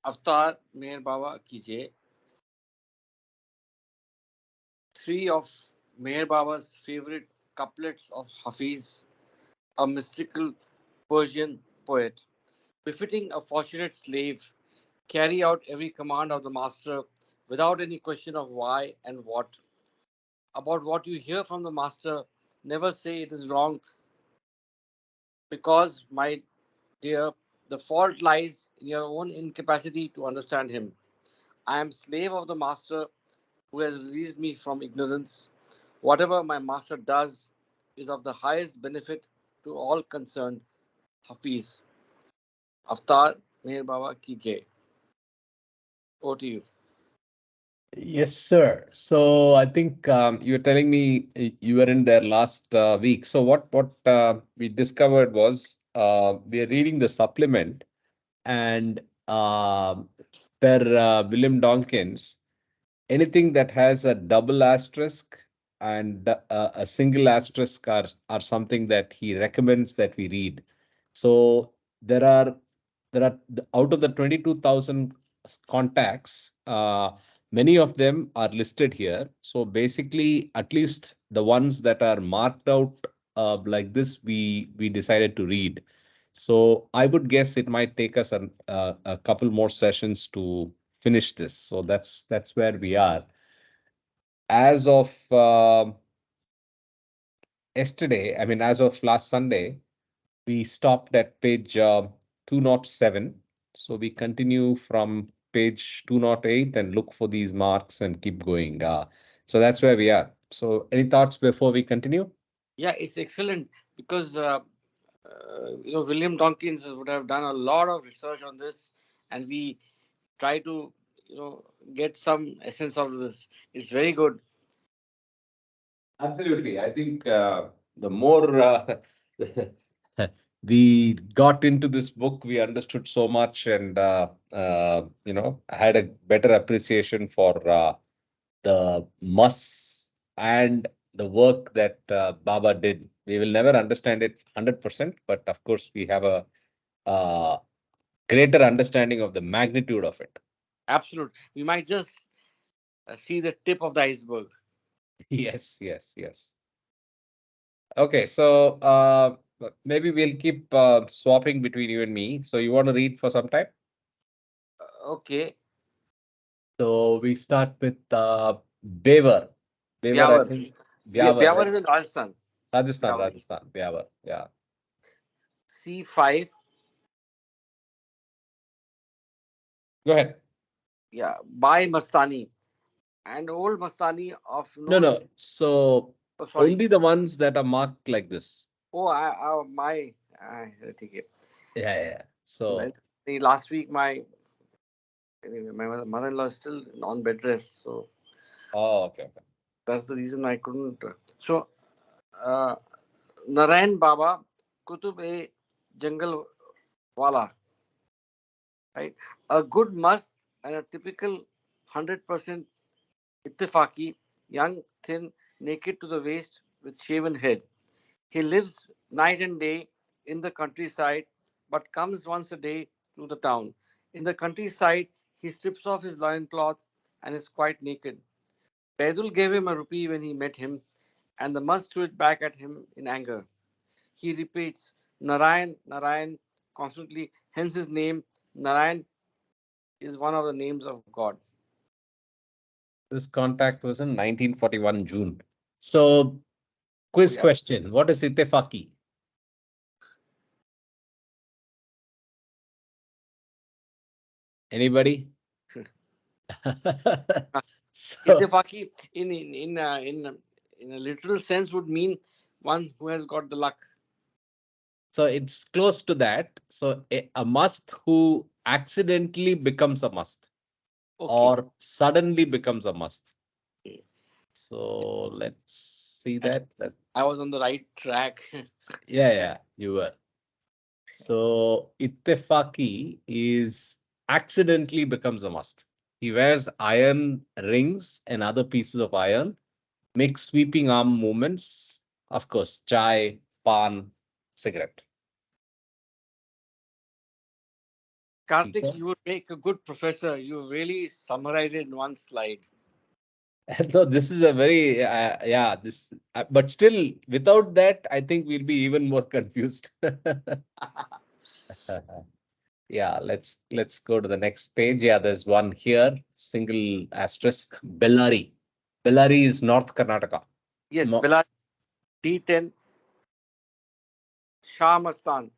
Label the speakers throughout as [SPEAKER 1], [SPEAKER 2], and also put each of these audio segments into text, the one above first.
[SPEAKER 1] Avatar Meher Baba ki jai. Three of Meher Baba's favorite couplets of Hafiz, a mystical Persian poet. Befitting a fortunate slave, carry out every command of the master without any question of why and what. About what you hear from the master, never say it is wrong because, my dear, the fault lies in your own incapacity to understand him. I am slave of the master who has released me from ignorance. Whatever my master does is of the highest benefit to all concerned. Hafiz. Avatar Meher Baba ki jai. Over to you.
[SPEAKER 2] Yes, sir. So I think you were telling me you were in there last week. So what we discovered was we are reading the supplement, and per William Donkins, anything that has a double asterisk and a single asterisk are something that he recommends that we read. So there are out of the 22,000 contacts, many of them are listed here. So basically, at least the ones that are marked out like this, we decided to read. So I would guess it might take us a couple more sessions to finish this. So that's where we are. As of yesterday, I mean, as of last Sunday, we stopped at page 207. So we continue from page 208 and look for these marks and keep going. So that's where we are. So any thoughts before we continue?
[SPEAKER 1] Yeah, it's excellent because William Donkins would have done a lot of research on this, and we try to get some essence out of this. It's very good.
[SPEAKER 2] Absolutely. I think the more we got into this book, we understood so much and, had a better appreciation for the musts and the work that Baba did. We will never understand it 100%, but of course, we have a uh, greater understanding of the magnitude of it.
[SPEAKER 1] Absolute. We might just see the tip of the iceberg.
[SPEAKER 2] Yes, yes, yes. Okay, so maybe we'll keep swapping between you and me. So you want to read for some time?
[SPEAKER 1] Okay.
[SPEAKER 2] So we start with Beaver. Beaver, I
[SPEAKER 1] Byawar.
[SPEAKER 2] think. Beaver,
[SPEAKER 1] Byawar
[SPEAKER 2] right?
[SPEAKER 1] is in Rajasthan.
[SPEAKER 2] Rajasthan,
[SPEAKER 1] Byawar.
[SPEAKER 2] Rajasthan. Beaver. Yeah.
[SPEAKER 1] C5.
[SPEAKER 2] Go ahead.
[SPEAKER 1] Yeah. By Mastani. And old Mastani of
[SPEAKER 2] No,
[SPEAKER 1] no.
[SPEAKER 2] no. So
[SPEAKER 1] Oh, sorry.
[SPEAKER 2] only the ones that are marked like this.
[SPEAKER 1] Oh, my. Take it.
[SPEAKER 2] Yeah, yeah, yeah.
[SPEAKER 1] Like,
[SPEAKER 2] So,
[SPEAKER 1] last week, anyway, my mother-in-law is still on bed rest, so
[SPEAKER 2] oh, okay, okay.
[SPEAKER 1] that's the reason I couldn't. So, uh, Narayan Baba, Kutub e Jungle Wala, right? A good must and a typical 100% ittifaki, young, thin, naked to the waist, with shaven head. He lives night and day in the countryside, but comes once a day to the town. In the countryside, he strips off his loincloth and is quite naked. Baidul gave him a rupee when he met him, and the must threw it back at him in anger. He repeats Narayan, Narayan constantly, hence his name. Narayan is one of the names of God.
[SPEAKER 2] This contact was in 1941 June. So,
[SPEAKER 1] Oh,
[SPEAKER 2] quiz
[SPEAKER 1] yeah.
[SPEAKER 2] question. What is Itefaki? Anybody? So,
[SPEAKER 1] Ittifaki in a literal sense would mean one who has got the luck.
[SPEAKER 2] so it's close to that. So a must who accidentally becomes a must
[SPEAKER 1] Okay.
[SPEAKER 2] or suddenly becomes a must. So let's see
[SPEAKER 1] I,
[SPEAKER 2] that.
[SPEAKER 1] I was on the right track.
[SPEAKER 2] Yeah, yeah, you were. So Ittefaki is accidentally becomes a must. He wears iron rings and other pieces of iron, makes sweeping arm movements. Of course, chai, pan, cigarette.
[SPEAKER 1] Karthik, you would make a good professor. You really summarize it in one slide.
[SPEAKER 2] No, this is a very yeah. This, but still, without that, I think we'll be even more confused. Yeah, let's go to the next page. Yeah, there's one here. Single asterisk. Bellary. Bellary is North Karnataka.
[SPEAKER 1] Yes,
[SPEAKER 2] No,
[SPEAKER 1] Bellary D10 Shah Mastan.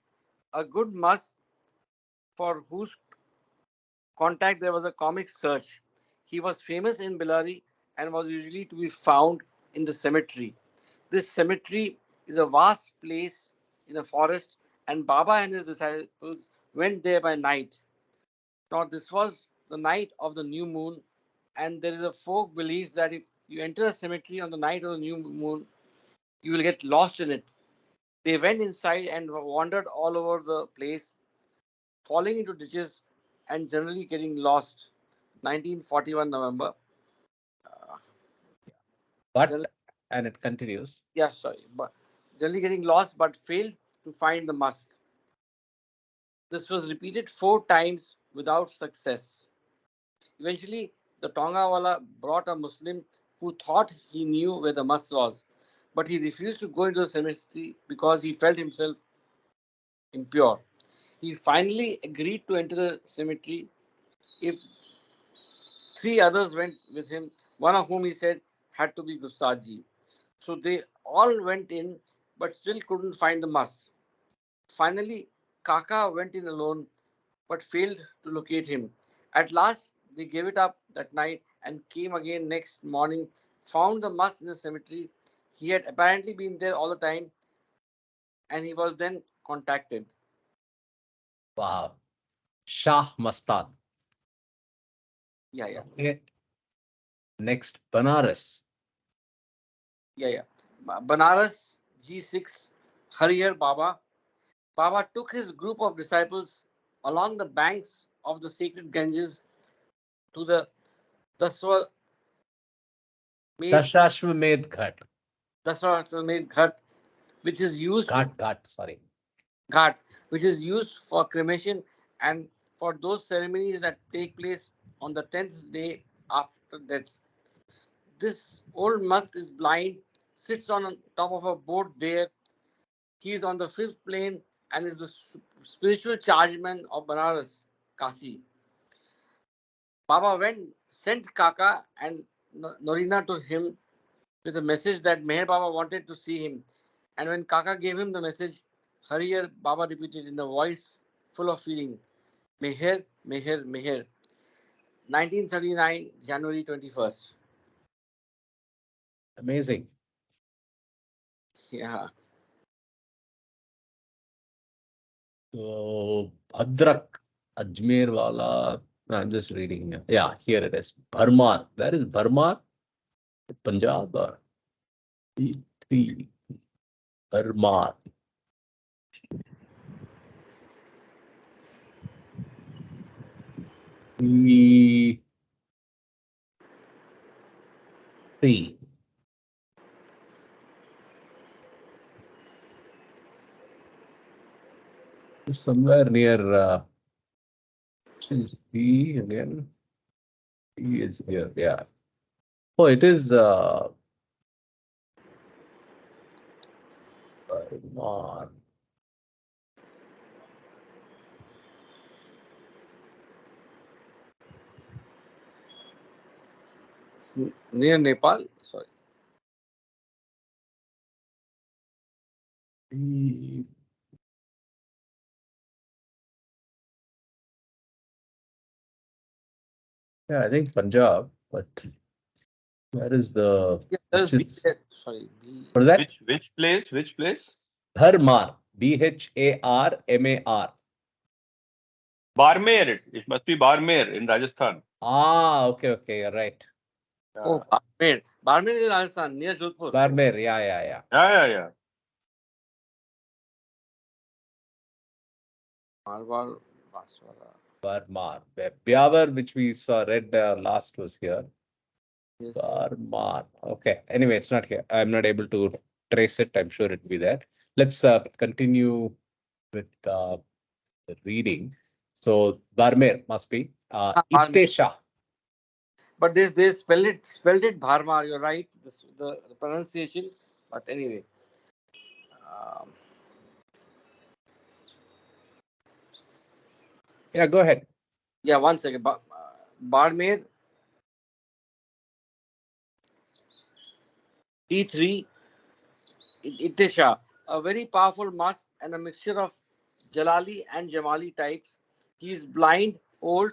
[SPEAKER 1] A good must for whose contact there was a comic search. He was famous in Bellary and was usually to be found in the cemetery. This cemetery is a vast place in a forest, and Baba and his disciples went there by night. Now, this was the night of the new moon, and there is a folk belief that if you enter a cemetery on the night of the new moon, you will get lost in it. They went inside and wandered all over the place, falling into ditches and generally getting lost. 1941 November. Uh,
[SPEAKER 2] but
[SPEAKER 1] generally,
[SPEAKER 2] and it continues.
[SPEAKER 1] yeah, sorry, but generally getting lost but failed to find the must. This was repeated 4 times without success. Eventually, the Tongawala brought a Muslim who thought he knew where the must was, but he refused to go into the cemetery because he felt himself impure. He finally agreed to enter the cemetery if 3 others went with him, one of whom he said had to be Gustaji. So they all went in but still couldn't find the must. Finally, Kaka went in alone but failed to locate him. At last, they gave it up that night and came again next morning, found the must in the cemetery. He had apparently been there all the time and he was then contacted.
[SPEAKER 2] Wow. Shah Mastan.
[SPEAKER 1] Yeah, yeah,
[SPEAKER 2] Okay. Next, Banaras.
[SPEAKER 1] yeah, yeah. Banaras G6 Harihar Baba. Baba took his group of disciples along the banks of the sacred Ganges to the Daswa made
[SPEAKER 2] Dashashwamedh Ghat.
[SPEAKER 1] Daswa Ghat, which is used
[SPEAKER 2] Ghat, sorry.
[SPEAKER 1] ghat, which is used for cremation and for those ceremonies that take place on the 10th day after death. This old must is blind, sits on top of a boat there. He is on the fifth plane and is the spiritual chargeman of Banaras, Kasi. Baba sent Kaka and Norina to him with a message that Meher Baba wanted to see him. And when Kaka gave him the message, Hariyar Baba repeated in a voice full of feeling, Meher, Meher, Meher. 1939, January 21st.
[SPEAKER 2] Amazing.
[SPEAKER 1] Yeah.
[SPEAKER 2] So Bhadrak, Ajmer Wala. I'm just reading here. Yeah, here it is. Bharmar. Where is Bharmar? Punjab or three? Bharmar. Three. Somewhere near B again. B is here. Yeah. Oh, it is Bharmar.
[SPEAKER 1] It's near Nepal. Sorry.
[SPEAKER 2] B. Yeah, I think Punjab, but where is the
[SPEAKER 1] Yeah, there's
[SPEAKER 2] which
[SPEAKER 1] B.
[SPEAKER 2] is
[SPEAKER 1] Sorry, B.
[SPEAKER 2] what is that?
[SPEAKER 3] Which place? Which place?
[SPEAKER 2] Bharmar. Bharmar.
[SPEAKER 3] Barmer. It must be Barmer in Rajasthan.
[SPEAKER 2] Ah, okay, you're right.
[SPEAKER 1] Oh,
[SPEAKER 3] Yeah,
[SPEAKER 1] Barmer. Barmer is Rajasthan, near Jodhpur.
[SPEAKER 2] Barmer, yeah.
[SPEAKER 3] yeah.
[SPEAKER 1] Marwar, Baswara.
[SPEAKER 2] Barmar. Byawar, which we saw read last was here.
[SPEAKER 1] Yes.
[SPEAKER 2] Barmar. Okay. Anyway, it's not here. I'm not able to trace it. I'm sure it'll be there. Let's continue with the reading. So Barmer must be.
[SPEAKER 1] Barmer.
[SPEAKER 2] Ittesha.
[SPEAKER 1] But they spelled it Bharmar. You're right. The pronunciation. But anyway, um,
[SPEAKER 2] Yeah, go ahead.
[SPEAKER 1] yeah. One second. Barmer T3 Ittesha, a very powerful must and a mixture of Jalali and Jamali types. He is blind, old,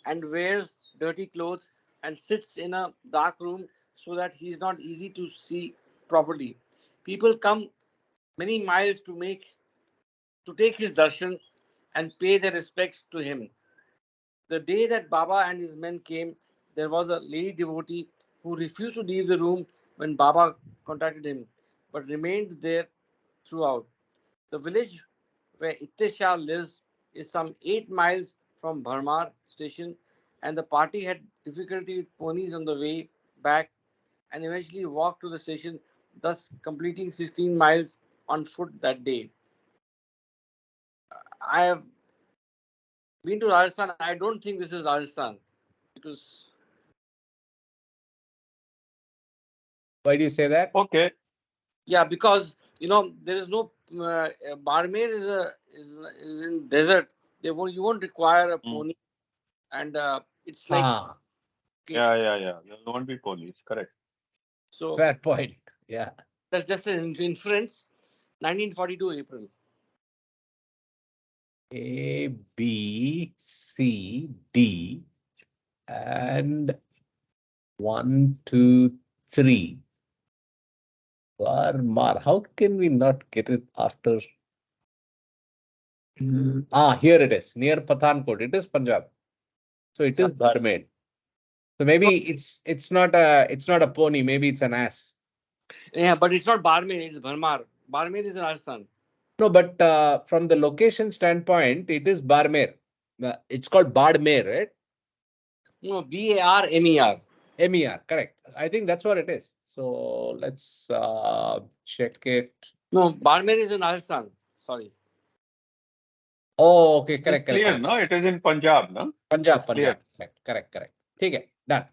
[SPEAKER 1] and wears dirty clothes and sits in a dark room so that he is not easy to see properly. People come many miles to take his darshan and pay their respects to him. The day that Baba and his men came, there was a lady devotee who refused to leave the room when Baba contacted him, but remained there throughout. The village where Itte lives is some 8 miles from Bharmar station, and the party had difficulty with ponies on the way back and eventually walked to the station, thus completing 16 miles on foot that day. I have been to Rajasthan. I don't think this is Rajasthan because,
[SPEAKER 2] Why do you say that?
[SPEAKER 3] Okay.
[SPEAKER 1] yeah, because there is no Barmer is in desert. You won't require a
[SPEAKER 3] Mm.
[SPEAKER 1] pony, and it's like
[SPEAKER 2] Ah,
[SPEAKER 1] okay,
[SPEAKER 3] Yeah. There won't be police. Correct.
[SPEAKER 1] so
[SPEAKER 2] fair point. Yeah.
[SPEAKER 1] that's just an inference. 1942 April.
[SPEAKER 2] A, B, C, D, and 1, 2, 3. Barmar. How can we not get it after? Here it is, near Pathankot. It is Punjab. So it
[SPEAKER 1] Yeah,
[SPEAKER 2] is Barmaid. So maybe it's not a pony. Maybe it's an ass.
[SPEAKER 1] yeah, but it's not Barmer. It's Bharmar. Barmer is in Rajasthan.
[SPEAKER 2] No, but from the location standpoint, it is Barmer. It's called Badmer, right?
[SPEAKER 1] No, Barmer.
[SPEAKER 2] MER, correct. I think that's what it is. So let's check it.
[SPEAKER 1] No, Barmer is in Rajasthan. Sorry.
[SPEAKER 2] Oh, okay,
[SPEAKER 3] It is
[SPEAKER 2] correct, correct,
[SPEAKER 3] clear,
[SPEAKER 2] correct.
[SPEAKER 3] no? It is in Punjab, no?
[SPEAKER 2] Punjab,
[SPEAKER 3] It's clear.
[SPEAKER 2] Punjab. Correct, correct, correct. ठीक है, done.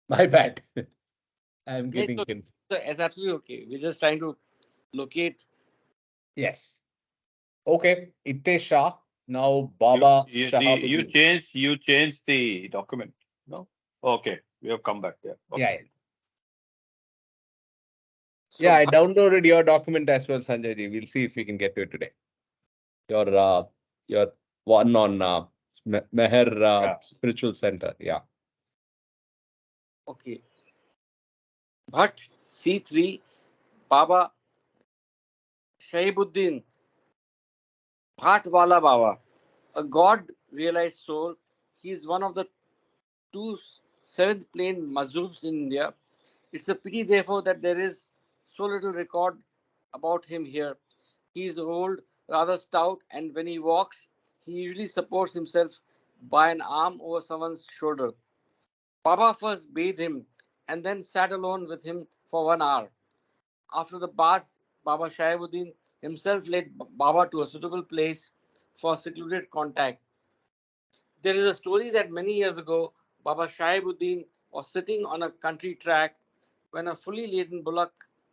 [SPEAKER 2] My bad. I'm
[SPEAKER 1] Yeah,
[SPEAKER 2] getting confused.
[SPEAKER 1] it's absolutely okay. We're just trying to locate.
[SPEAKER 2] Yes. Okay, Itte Shah. Now
[SPEAKER 3] You
[SPEAKER 2] Baba
[SPEAKER 3] you, the,
[SPEAKER 2] Shahabuddin.
[SPEAKER 3] you changed the document, no? Okay, we have come back there. Okay.
[SPEAKER 2] Yeah, yeah.
[SPEAKER 1] So
[SPEAKER 2] Yeah, I downloaded your document as well, Sanjay ji. We'll see if we can get to it today. Your one on Meher
[SPEAKER 3] Yeah.
[SPEAKER 2] Spiritual Center. Yeah.
[SPEAKER 1] okay. Bhat C3 Baba Shahibuddin Bhatwala Baba, a God realized soul. He is one of the two seventh plane Mazhubs in India. It's a pity, therefore, that there is so little record about him here. He is old, rather stout, and when he walks, he usually supports himself by an arm over someone's shoulder. Baba first bathed him and then sat alone with him for 1 hour. After the bath, Baba Shahibuddin himself led Baba to a suitable place for secluded contact. There is a story that many years ago, Baba Shahibuddin was sitting on a country track when a fully laden bullock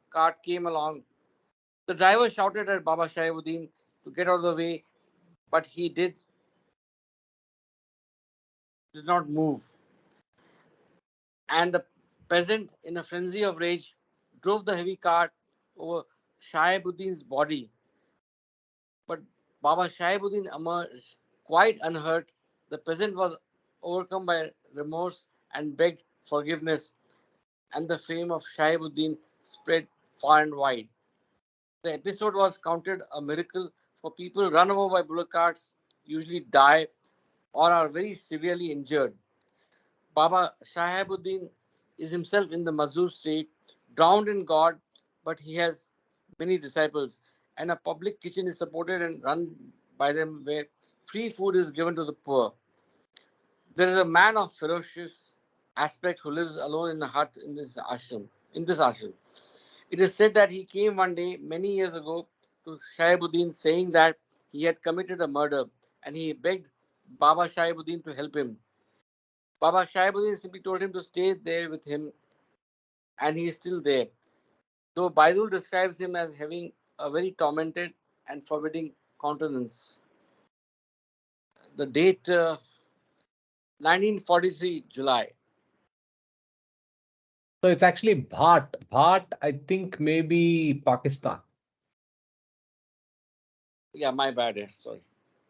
[SPEAKER 1] cart came along. The driver shouted at Baba Shahibuddin to get out of the way, but he did not move. And the peasant, in a frenzy of rage, drove the heavy cart over Shahibuddin's body. But Baba Shahibuddin emerged quite unhurt. The peasant was overcome by remorse and begged forgiveness, and the fame of Shahibuddin spread far and wide. The episode was counted a miracle, for people run over by bullock carts usually die or are very severely injured. Baba Shahibuddin is himself in the Mazur state, drowned in God, but he has many disciples, and a public kitchen is supported and run by them where free food is given to the poor. There is a man of ferocious aspect who lives alone in a hut in this ashram. It is said that he came one day many years ago to Shahibuddin saying that he had committed a murder, and he begged Baba Shahibuddin to help him. Baba Shahibuddin simply told him to stay there with him, and he is still there. Though Baidul describes him as having a very tormented and forbidding countenance. The date 1943 July.
[SPEAKER 2] So it's actually Bhat. Bhat, I think maybe Pakistan.
[SPEAKER 1] Yeah, my bad. Sorry.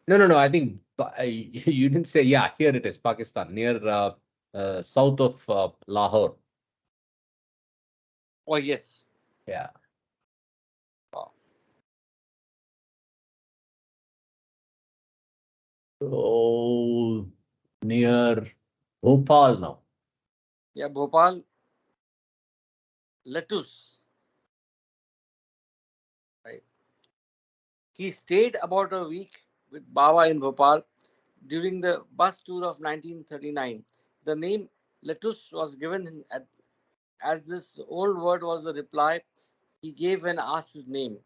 [SPEAKER 2] No. I think you didn't say. Yeah, here it is, Pakistan, near south of Lahore.
[SPEAKER 1] Oh, yes.
[SPEAKER 2] Yeah.
[SPEAKER 1] Oh,
[SPEAKER 2] So near Bhopal now.
[SPEAKER 1] yeah, Bhopal, lettuce. Right. He stayed about a week with Baba in Bhopal during the bus tour of 1939. The name lettuce was given as this old word was the reply he gave when asked his name.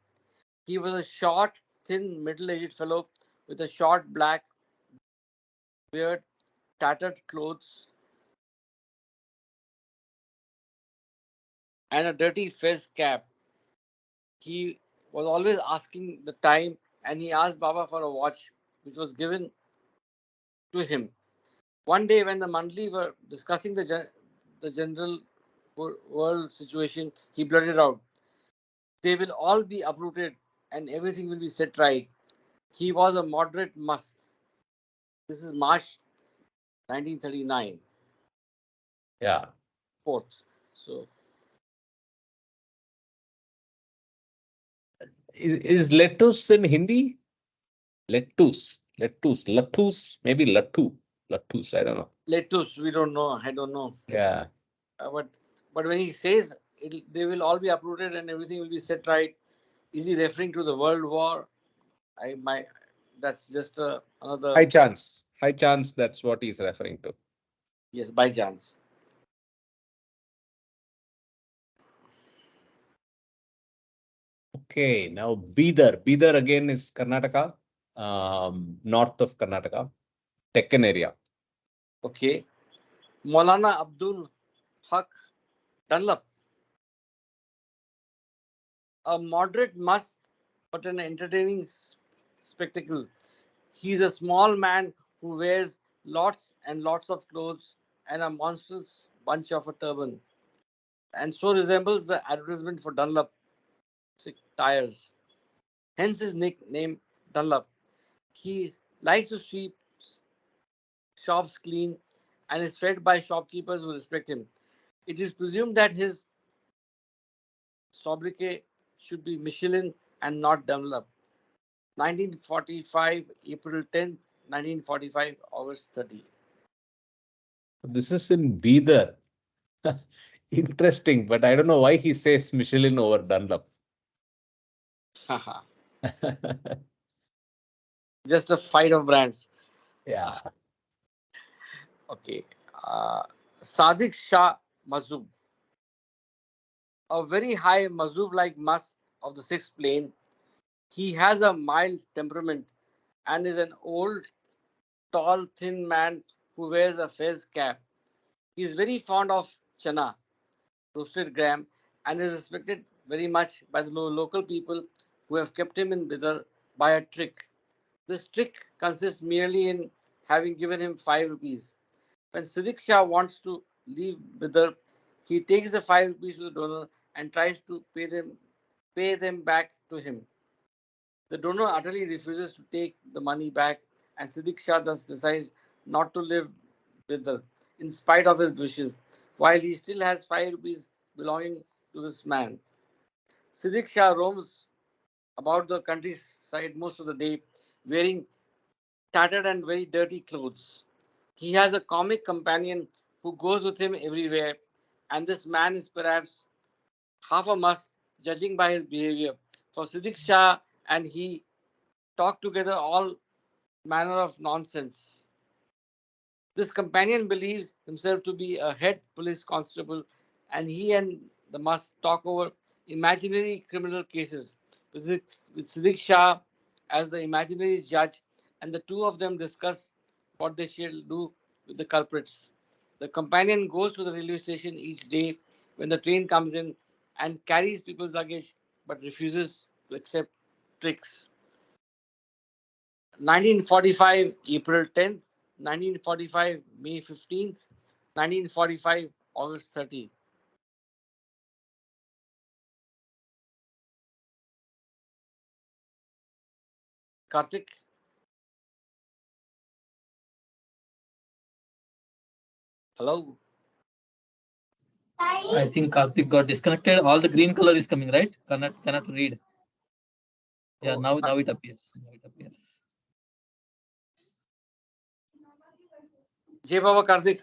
[SPEAKER 1] He was a short, thin, middle-aged fellow with a short black beard, tattered clothes, and a dirty fez cap. He was always asking the time, and he asked Baba for a watch, which was given to him. One day, when the Mandli were discussing the general world situation, he blurted out, "They will all be uprooted and everything will be set right." He was a moderate must. This is March 1939,
[SPEAKER 2] Yeah.
[SPEAKER 1] 4th. So,
[SPEAKER 2] Is lettuce in Hindi? Lettuce, maybe Lattus, I don't know.
[SPEAKER 1] lettuce, we don't know. I don't know.
[SPEAKER 2] Yeah.
[SPEAKER 1] But when he says they will all be uprooted and everything will be set right, is he referring to the World War? That's just another
[SPEAKER 2] High chance that's what he's referring to.
[SPEAKER 1] yes, by chance.
[SPEAKER 2] Okay, now Bidar. Bidar again is Karnataka, north of Karnataka, Deccan area.
[SPEAKER 1] Okay, Maulana Abdul Haq Dunlop, a moderate must but an entertaining spectacle. He's a small man who wears lots and lots of clothes and a monstrous bunch of a turban, and so resembles the advertisement for Dunlop tires. Hence his nickname Dunlop. He likes to sweep shops clean and is fed by shopkeepers who respect him. It is presumed that his sobriquet should be Michelin and not Dunlop. 1945, April 10th, 1945, August 30.
[SPEAKER 2] This is in Bidar. Interesting, but I don't know why he says Michelin over Dunlop.
[SPEAKER 1] Haha. Just a fight of brands.
[SPEAKER 2] Yeah.
[SPEAKER 1] Okay. Sadiq Shah Mazub, a very high Mazub like must of the sixth plane. He has a mild temperament and is an old, tall, thin man who wears a fez cap. He is very fond of chana, roasted gram, and is respected very much by the local people who have kept him in Bidar by a trick. This trick consists merely in having given him 5 rupees. When Siddiq Shah wants to leave Bidar, he takes the 5 rupees to the donor and tries to pay them back to him. The donor utterly refuses to take the money back, and Siddiq Shah thus decides not to live Bidar in spite of his wishes, while he still has 5 rupees belonging to this man. Siddiq Shah roams about the countryside most of the day, wearing tattered and very dirty clothes. He has a comic companion who goes with him everywhere, and this man is perhaps half a must, judging by his behavior. For Siddiq Shah and he talk together all manner of nonsense. This companion believes himself to be a head police constable, and he and the must talk over imaginary criminal cases with Siddiq Shah as the imaginary judge, and the two of them discuss what they shall do with the culprits. The companion goes to the railway station each day when the train comes in and carries people's luggage but refuses to accept tricks. 1945 April 10th, 1945 May 15th, 1945 August 30th. Karthik? Hello?
[SPEAKER 4] I think Karthik got disconnected. All the green color is coming, right? Cannot read. Yeah,
[SPEAKER 1] Oh,
[SPEAKER 4] now it appears. Now it appears.
[SPEAKER 1] Jai Baba Karthik.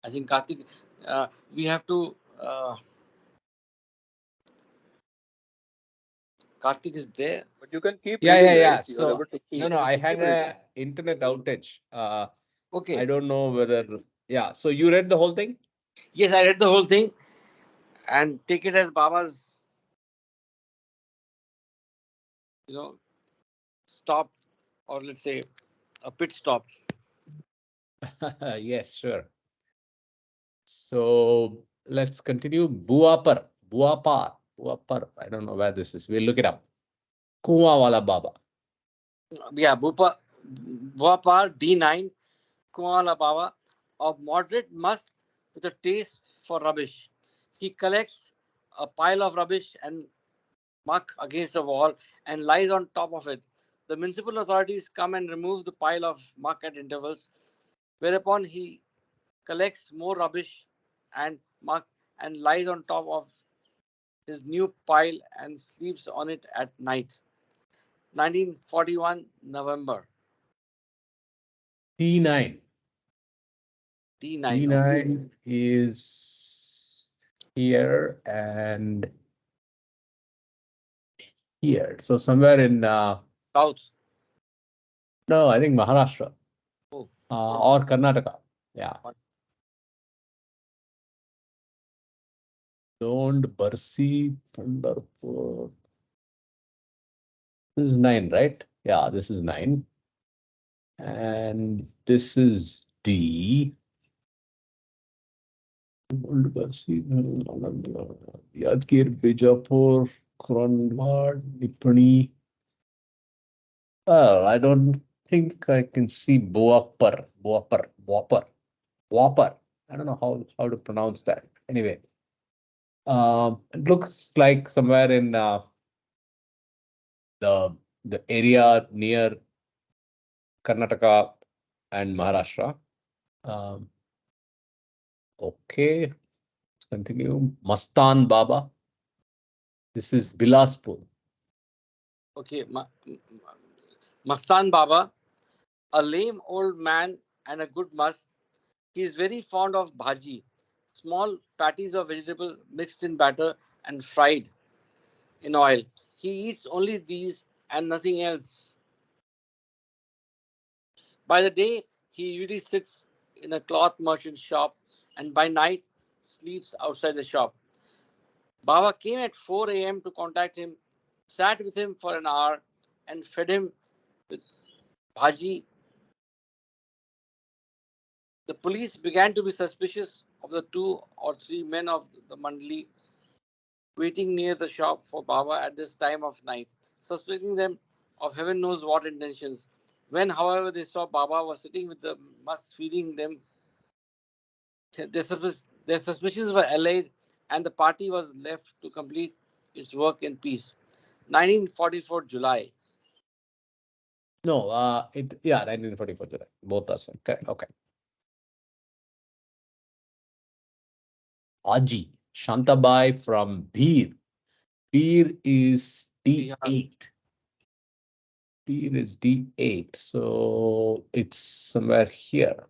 [SPEAKER 1] I think Karthik, we have to. Karthik is there.
[SPEAKER 3] But you can keep
[SPEAKER 2] Yeah,
[SPEAKER 3] reading,
[SPEAKER 2] yeah, yeah.
[SPEAKER 3] right? You are
[SPEAKER 2] So
[SPEAKER 3] able to keep.
[SPEAKER 2] no, I
[SPEAKER 3] Keep
[SPEAKER 2] had
[SPEAKER 3] reading.
[SPEAKER 2] a internet outage. I
[SPEAKER 1] Okay.
[SPEAKER 2] don't know whether. Yeah. So you read the whole thing?
[SPEAKER 1] Yes, I read the whole thing and take it as Baba's, stop, or let's say a pit stop.
[SPEAKER 2] Yes, sure. So let's continue. Buapar, Buapar, Buapar. I don't know where this is. We'll look it up. Kuwa wala Baba.
[SPEAKER 1] Yeah, Bhopar D9, Kuala Baba, of moderate must with a taste for rubbish. He collects a pile of rubbish and muck against a wall and lies on top of it. The municipal authorities come and remove the pile of muck at intervals, whereupon he collects more rubbish and muck and lies on top of his new pile and sleeps on it at night. 1941 November.
[SPEAKER 2] T9.
[SPEAKER 1] D9.
[SPEAKER 2] T9 is here and here. So somewhere in
[SPEAKER 1] South.
[SPEAKER 2] no, I think Maharashtra
[SPEAKER 1] Oh,
[SPEAKER 2] or Karnataka. Yeah. Don't Barsi Pandharpur. This is 9, right? Yeah, this is 9. And this is D. Old Barsi, Yadgir, Bijapur, Kronwad, Nipani. Well, I don't think I can see Boapar. Whopper. I don't know how to pronounce that. Anyway, it looks like somewhere in the area near Karnataka and Maharashtra. Um, okay, let's continue. Mastan Baba. This is Bilaspur.
[SPEAKER 1] okay. Mastan Baba, a lame old man and a good must. He is very fond of bhaji, small patties of vegetable mixed in batter and fried in oil. He eats only these and nothing else. By the day, he usually sits in a cloth merchant shop and by night sleeps outside the shop. Baba came at 4 a.m. to contact him, sat with him for an hour, and fed him with bhaji. The police began to be suspicious of the 2 or 3 men of the mandali waiting near the shop for Baba at this time of night, suspecting them of heaven knows what intentions. When, however, they saw Baba was sitting with the must feeding them, their suspicions were allayed and the party was left to complete its work in peace. 1944 July.
[SPEAKER 2] No, 1944 July. Both are same. Correct. Okay. Aji Shantabai from Bhir. Bhir is D8. Bhir is D8. So it's somewhere here.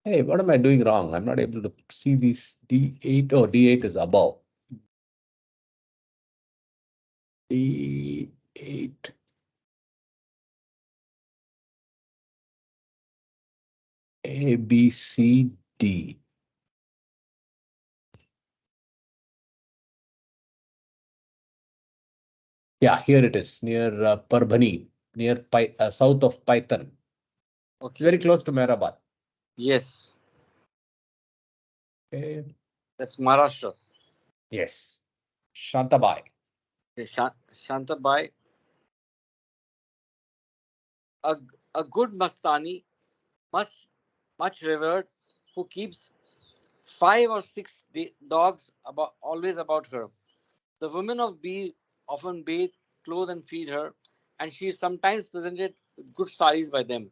[SPEAKER 2] Hey, what am I doing wrong? I'm not able to see these D8. Oh, D8 is above. D8. A, B, C, D. Yeah, here it is near Parbhani. near south of Python.
[SPEAKER 1] Okay.
[SPEAKER 2] Very close to Mehrabad.
[SPEAKER 1] Yes.
[SPEAKER 2] Okay.
[SPEAKER 1] That's Maharashtra.
[SPEAKER 2] Yes. Shantabai.
[SPEAKER 1] Okay. Shantabai. A, a good Mastani, much revered, who keeps 5 or 6 dogs always about her. The women of B often bathe, clothe, and feed her, and she is sometimes presented with good saris by them.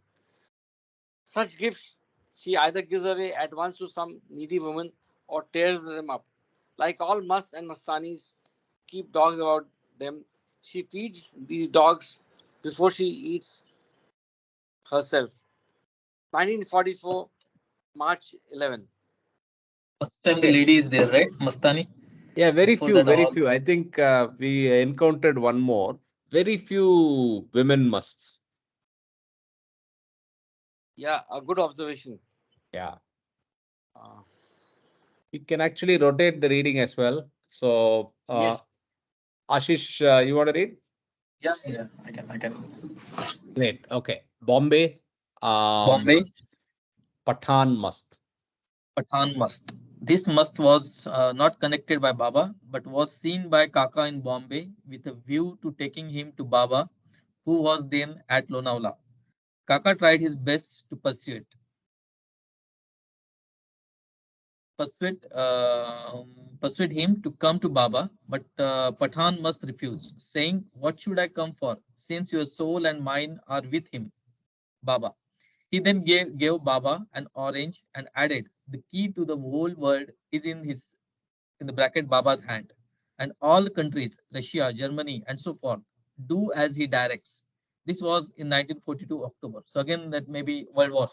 [SPEAKER 1] Such gifts she either gives away at once to some needy woman or tears them up. Like all Mast and Mastanis keep dogs about them, she feeds these dogs before she eats herself. 1944, March 11.
[SPEAKER 4] First time the lady is there, right? Mastani.
[SPEAKER 2] Yeah, very
[SPEAKER 4] Before
[SPEAKER 2] few,
[SPEAKER 4] that,
[SPEAKER 2] very
[SPEAKER 4] all
[SPEAKER 2] few. I think we encountered one more. Very few women musts.
[SPEAKER 1] Yeah, a good observation.
[SPEAKER 2] Yeah.
[SPEAKER 1] Uh,
[SPEAKER 2] We can actually rotate the reading as well. So,
[SPEAKER 1] yes,
[SPEAKER 2] Ashish, you want to read?
[SPEAKER 4] yeah, I can.
[SPEAKER 2] Great. Okay. Bombay,
[SPEAKER 4] Bombay,
[SPEAKER 2] Pathan must.
[SPEAKER 4] Pathan Mast. This mast was not connected by Baba, but was seen by Kaka in Bombay with a view to taking him to Baba, who was then at Lonavala. Kaka tried his best to persuade him to come to Baba, but Pathan must refused, saying, "What should I come for, since your soul and mine are with him, Baba?" He then gave Baba an orange and added, "The key to the whole world is in the bracket Baba's hand, and all countries, Russia, Germany, and so forth, do as he directs." This was in 1942 October. So again, that may be World War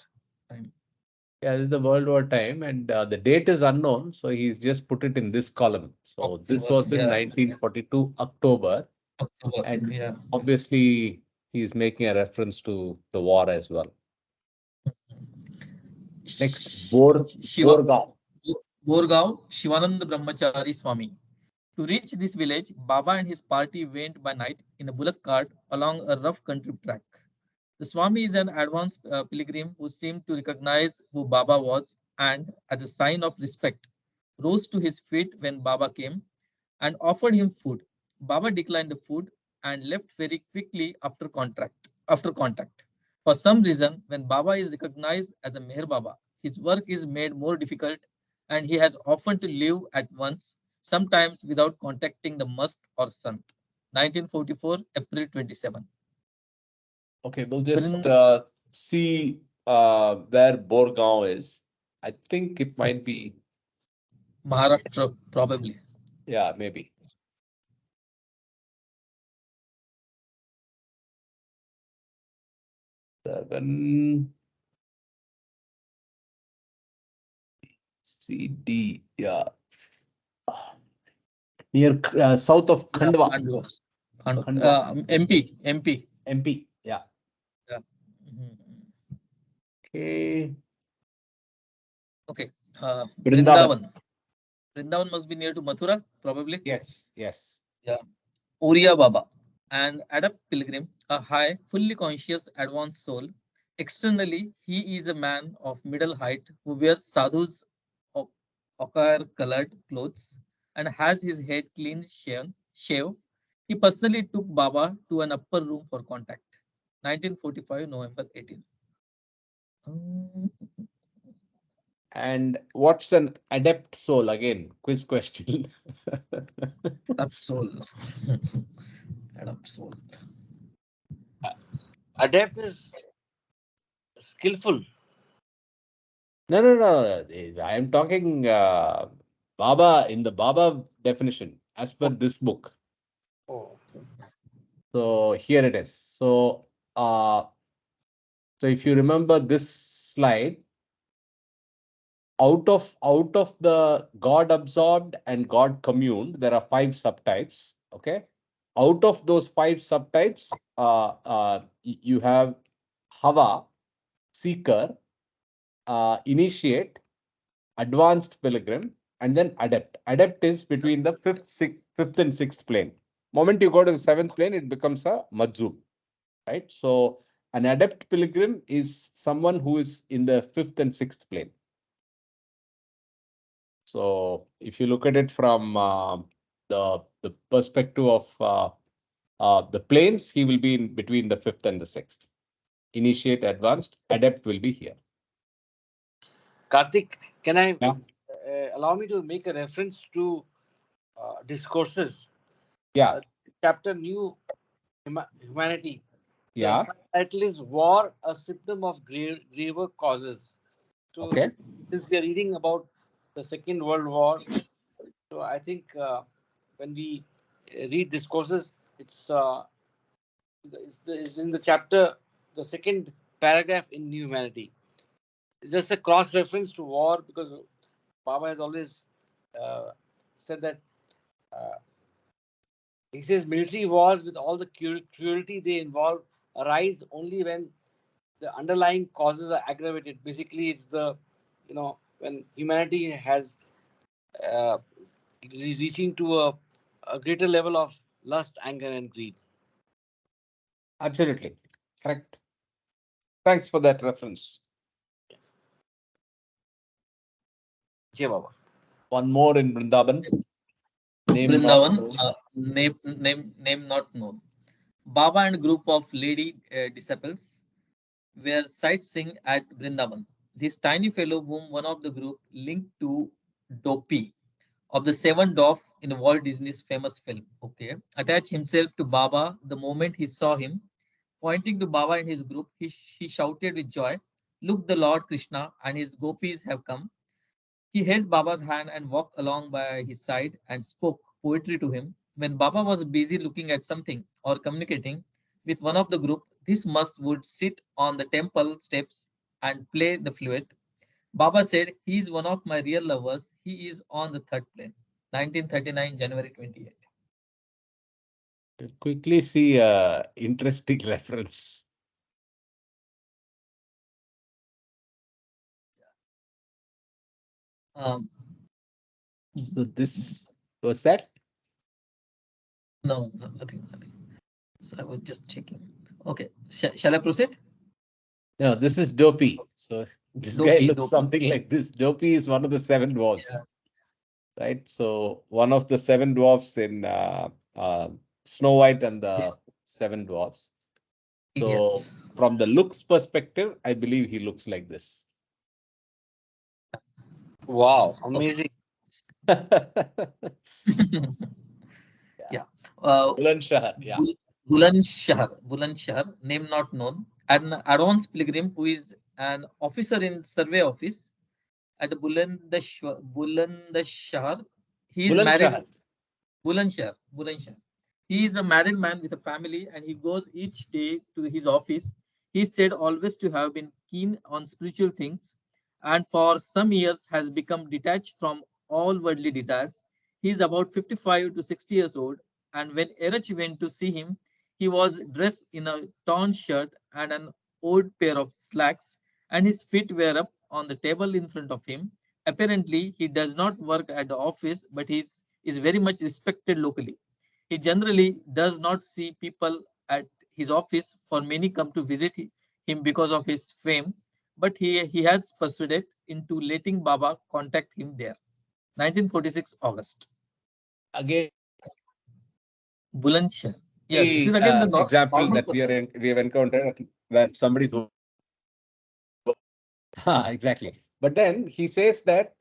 [SPEAKER 4] time.
[SPEAKER 2] Yeah, this is the World War time, and the date is unknown. So he's just put it in this column. So this
[SPEAKER 4] October,
[SPEAKER 2] was in
[SPEAKER 4] yeah,
[SPEAKER 2] 1942 October,
[SPEAKER 4] October,
[SPEAKER 2] and
[SPEAKER 4] yeah.
[SPEAKER 2] obviously he's making a reference to the war as well. Next,
[SPEAKER 4] Shiva,
[SPEAKER 2] Borgaon.
[SPEAKER 4] Borgaon, Shivananda Brahmachari Swami. To reach this village, Baba and his party went by night in a bullock cart along a rough country track. The Swami is an advanced pilgrim who seemed to recognize who Baba was and, as a sign of respect, rose to his feet when Baba came and offered him food. Baba declined the food and left very quickly after contact. For some reason, when Baba is recognized as a Meher Baba, his work is made more difficult and he has often to leave at once, sometimes without contacting the Mast or Sant. 1944, April 27.
[SPEAKER 2] Okay, we'll just
[SPEAKER 4] Vrind-
[SPEAKER 2] see where Borgaon is. I think it might be,
[SPEAKER 4] Maharashtra, probably.
[SPEAKER 2] yeah, maybe. Seven CD, yeah, near south of
[SPEAKER 4] Yeah,
[SPEAKER 2] Khandwa,
[SPEAKER 4] Khandwa. Khandwa.
[SPEAKER 2] Khandwa,
[SPEAKER 4] MP.
[SPEAKER 2] MP. Yeah.
[SPEAKER 4] Yeah. Mhm.
[SPEAKER 2] Okay.
[SPEAKER 4] Okay.
[SPEAKER 2] Vrindavan.
[SPEAKER 4] Vrindavan. Vrindavan must be near to Mathura, probably.
[SPEAKER 2] Yes. Yes.
[SPEAKER 4] Yeah. Uriya Baba. And adept pilgrim, a high, fully conscious, advanced soul. Externally, he is a man of middle height who wears sadhu's ochre colored clothes and has his head clean shave. He personally took Baba to an upper room for contact. 1945, November 18.
[SPEAKER 2] And what's an adept soul? Again, quiz question.
[SPEAKER 4] Adept soul. Adept soul.
[SPEAKER 1] adept is skillful.
[SPEAKER 2] No. I am talking Baba in the Baba definition as per this book.
[SPEAKER 1] Oh,
[SPEAKER 2] So here it is. So if you remember this slide, out of the God absorbed and God communed, there are 5 subtypes. Okay, out of those 5 subtypes, you have Hava, seeker, initiate, advanced pilgrim, and then adept. Adept is between the fifth and sixth plane. Moment you go to the 7th plane, it becomes a majzub. right? So an adept pilgrim is someone who is in the fifth and sixth plane. So if you look at it from the perspective of the planes, he will be in between the fifth and the sixth. Initiate, advanced, adept will be here.
[SPEAKER 1] Karthik, can I
[SPEAKER 2] Yeah.
[SPEAKER 1] allow me to make a reference to discourses?
[SPEAKER 2] Yeah.
[SPEAKER 1] Chapter New Humanity. The
[SPEAKER 2] Yeah.
[SPEAKER 1] subtitle is War, a Symptom of Graver Causes. So,
[SPEAKER 2] Okay.
[SPEAKER 1] since we are reading about the Second World War, so I think when we read discourses, it's in the chapter, the second paragraph in New Humanity. It's just a cross reference to war because Baba has always said that he says military wars with all the cruelty they involve arise only when the underlying causes are aggravated. Basically, it's when humanity has uh, reaching to a greater level of lust, anger, and greed.
[SPEAKER 2] Absolutely. Correct. Thanks for that reference.
[SPEAKER 1] Jai Baba.
[SPEAKER 2] One more in Vrindavan. Name not
[SPEAKER 4] Brindavan,
[SPEAKER 2] known.
[SPEAKER 4] name not known. Baba and group of lady disciples were sightseeing at Brindavan. This tiny fellow, whom one of the group linked to Dopey of the Seven Dwarf in Walt Disney's famous film, okay, attached himself to Baba the moment he saw him. Pointing to Baba and his group, he shouted with joy, "Look, the Lord Krishna and his gopis have come." He held Baba's hand and walked along by his side and spoke poetry to him. When Baba was busy looking at something or communicating with one of the group, this must would sit on the temple steps and play the flute. Baba said, "He is one of my real lovers. He is on the third plane." 1939, January 28.
[SPEAKER 2] Quickly see a interesting reference.
[SPEAKER 4] Um,
[SPEAKER 2] So this was that.
[SPEAKER 4] no, nothing. So I was just checking. Okay, shall I proceed?
[SPEAKER 2] No, this is Dopey. So this guy looks
[SPEAKER 4] Dopey.
[SPEAKER 2] something like this. Dopey is one of the seven dwarfs,
[SPEAKER 4] Yeah.
[SPEAKER 2] right? So one of the seven dwarfs in Snow White and the
[SPEAKER 4] This,
[SPEAKER 2] seven dwarfs. So
[SPEAKER 4] yes.
[SPEAKER 2] from the looks perspective, I believe he looks like this.
[SPEAKER 1] Wow,
[SPEAKER 4] Okay.
[SPEAKER 1] amazing.
[SPEAKER 4] Yeah.
[SPEAKER 2] Buland Shahar, yeah.
[SPEAKER 4] Bulandshahr, name not known, an advanced pilgrim who is an officer in survey office at Bulandshahr. He is
[SPEAKER 2] Buland
[SPEAKER 4] married.
[SPEAKER 2] Shahar.
[SPEAKER 4] Bulandshahr. He is a married man with a family and he goes each day to his office. He said always to have been keen on spiritual things and for some years has become detached from all worldly desires. He is about 55 to 60 years old, and when Erich went to see him, he was dressed in a torn shirt and an old pair of slacks, and his feet were up on the table in front of him. Apparently, he does not work at the office, but is very much respected locally. He generally does not see people at his office, for many come to visit him because of his fame, but he has persuaded into letting Baba contact him there. 1946 August.
[SPEAKER 2] Again,
[SPEAKER 4] Bulandshahr. Yeah, this is
[SPEAKER 2] the
[SPEAKER 4] again the
[SPEAKER 2] example
[SPEAKER 4] normal
[SPEAKER 2] that
[SPEAKER 4] person.
[SPEAKER 2] we have encountered where somebody's exactly. But then he says that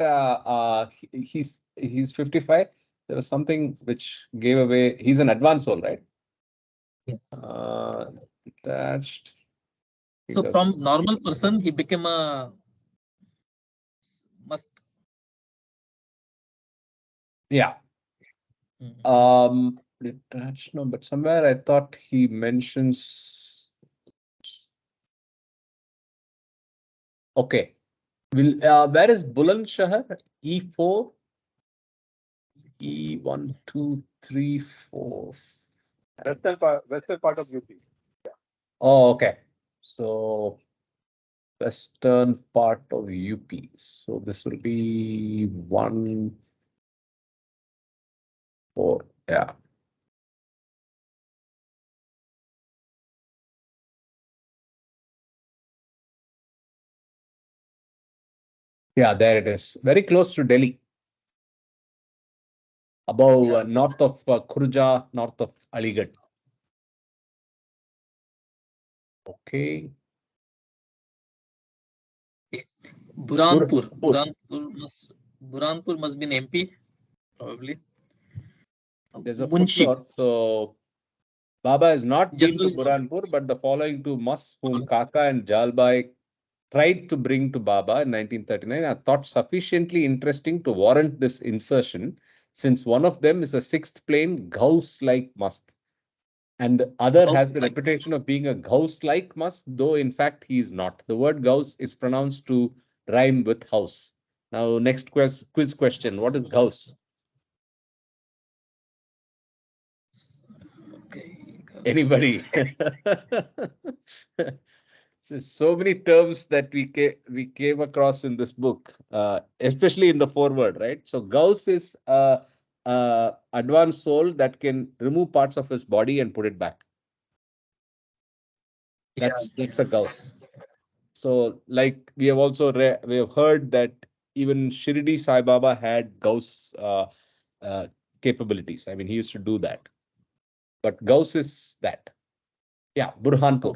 [SPEAKER 2] he's 55. There was something which gave away. He's an advance all right.
[SPEAKER 4] Yeah.
[SPEAKER 2] Attached.
[SPEAKER 4] So from normal person, he became a must.
[SPEAKER 2] Yeah. Detached. No, but somewhere I thought he mentions. Okay. Will where is Bulandshahr? E4. E1, 2, 3, 4.
[SPEAKER 3] Western part of UP.
[SPEAKER 2] Oh, okay. So western part of UP. So this will be 1, 4. Yeah. Yeah, there it is. Very close to Delhi. Above north of Khurja, north of Aligarh. Okay.
[SPEAKER 4] Burhanpur.
[SPEAKER 2] Burhanpur.
[SPEAKER 4] Burhanpur must be in MP, probably.
[SPEAKER 2] There's a
[SPEAKER 4] Munshi.
[SPEAKER 2] footnote. So Baba has not been to
[SPEAKER 4] General
[SPEAKER 2] Burhanpur, but the following two musts whom Kaka and Jalbai tried to bring to Baba in 1939 are thought sufficiently interesting to warrant this insertion, since one of them is a sixth plane Gauss-like must, and the other has the
[SPEAKER 4] Gauss-like.
[SPEAKER 2] reputation of being a Gauss-like must, though in fact he is not. The word Gauss is pronounced to rhyme with house. Now, next quiz question. What is Gauss?
[SPEAKER 4] Okay.
[SPEAKER 2] Anybody? So many terms that we came across in this book, especially in the foreword, right? So Gauss is a advanced soul that can remove parts of his body and put it back. That's a Gauss. So, like we have also we have heard that even Shirdi Sai Baba had Gauss uh, capabilities. I mean, he used to do that. But Gauss is that. Yeah, Burhanpur.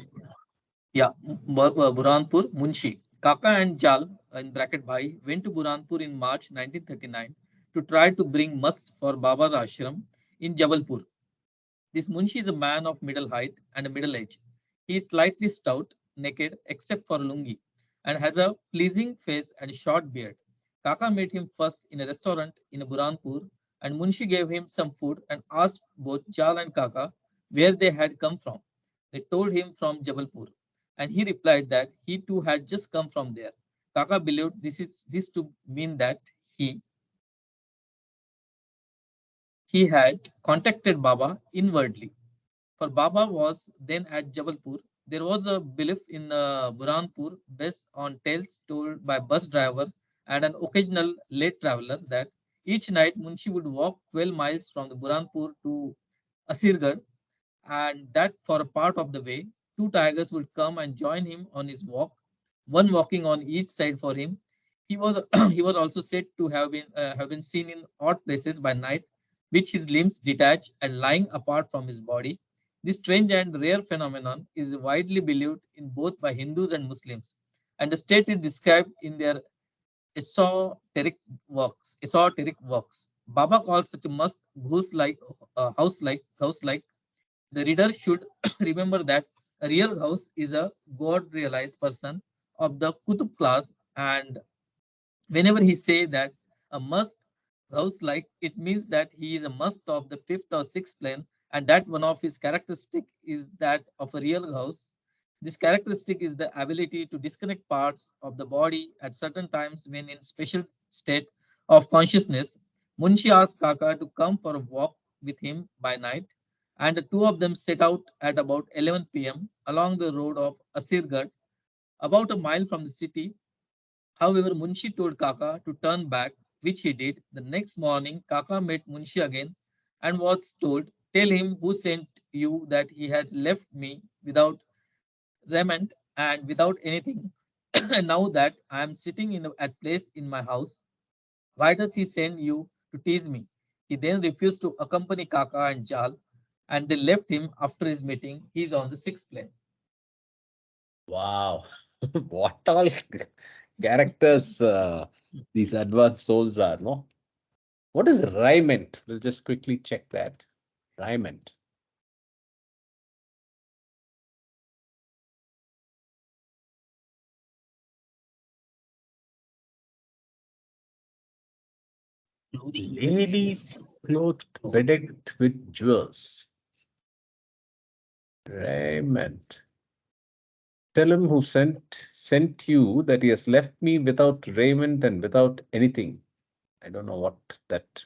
[SPEAKER 4] Yeah, Burhanpur, Munshi. Kaka and Jal, in bracket Bhai, went to Burhanpur in March 1939 to try to bring musk for Baba's ashram in Jabalpur. This Munshi is a man of middle height and a middle age. He is slightly stout, naked except for lungi, and has a pleasing face and short beard. Kaka met him first in a restaurant in Burhanpur, and Munshi gave him some food and asked both Jal and Kaka where they had come from. They told him from Jabalpur, and he replied that he too had just come from there. Kaka believed this to mean that he had contacted Baba inwardly. For Baba was then at Jabalpur. There was a belief in Burhanpur based on tales told by bus driver and an occasional late traveler that each night Munshi would walk 12 miles from the Burhanpur to Asirgarh, and that for a part of the way, two tigers would come and join him on his walk, one walking on each side for him. He was he was also said to have been seen in odd places by night, with his limbs detached and lying apart from his body. This strange and rare phenomenon is widely believed in both by Hindus and Muslims, and the state is described in their esoteric works. Baba calls such a must house-like. The reader should remember that a real house is a God-realized person of the Kutub class, and whenever he say that a must house like, it means that he is a must of the fifth or sixth plane, and that one of his characteristic is that of a real house. This characteristic is the ability to disconnect parts of the body at certain times when in special state of consciousness. Munshi asked Kaka to come for a walk with him by night, and the two of them set out at about 11 p.m. along the road of Asirgarh, about a mile from the city. However, Munshi told Kaka to turn back, which he did. The next morning, Kaka met Munshi again and was told, "Tell him who sent you that he has left me without raiment and without anything. And now that I am sitting at place in my house, why does he send you to tease me?" He then refused to accompany Kaka and Jal, and they left him after his meeting. He's on the sixth plane.
[SPEAKER 2] Wow. What all characters these advanced souls are, no? What is raiment? We'll just quickly check that. Raiment. Ladies clothed, bedecked with jewels. Raiment. Tell him who sent you that he has left me without raiment and without anything. I don't know what that,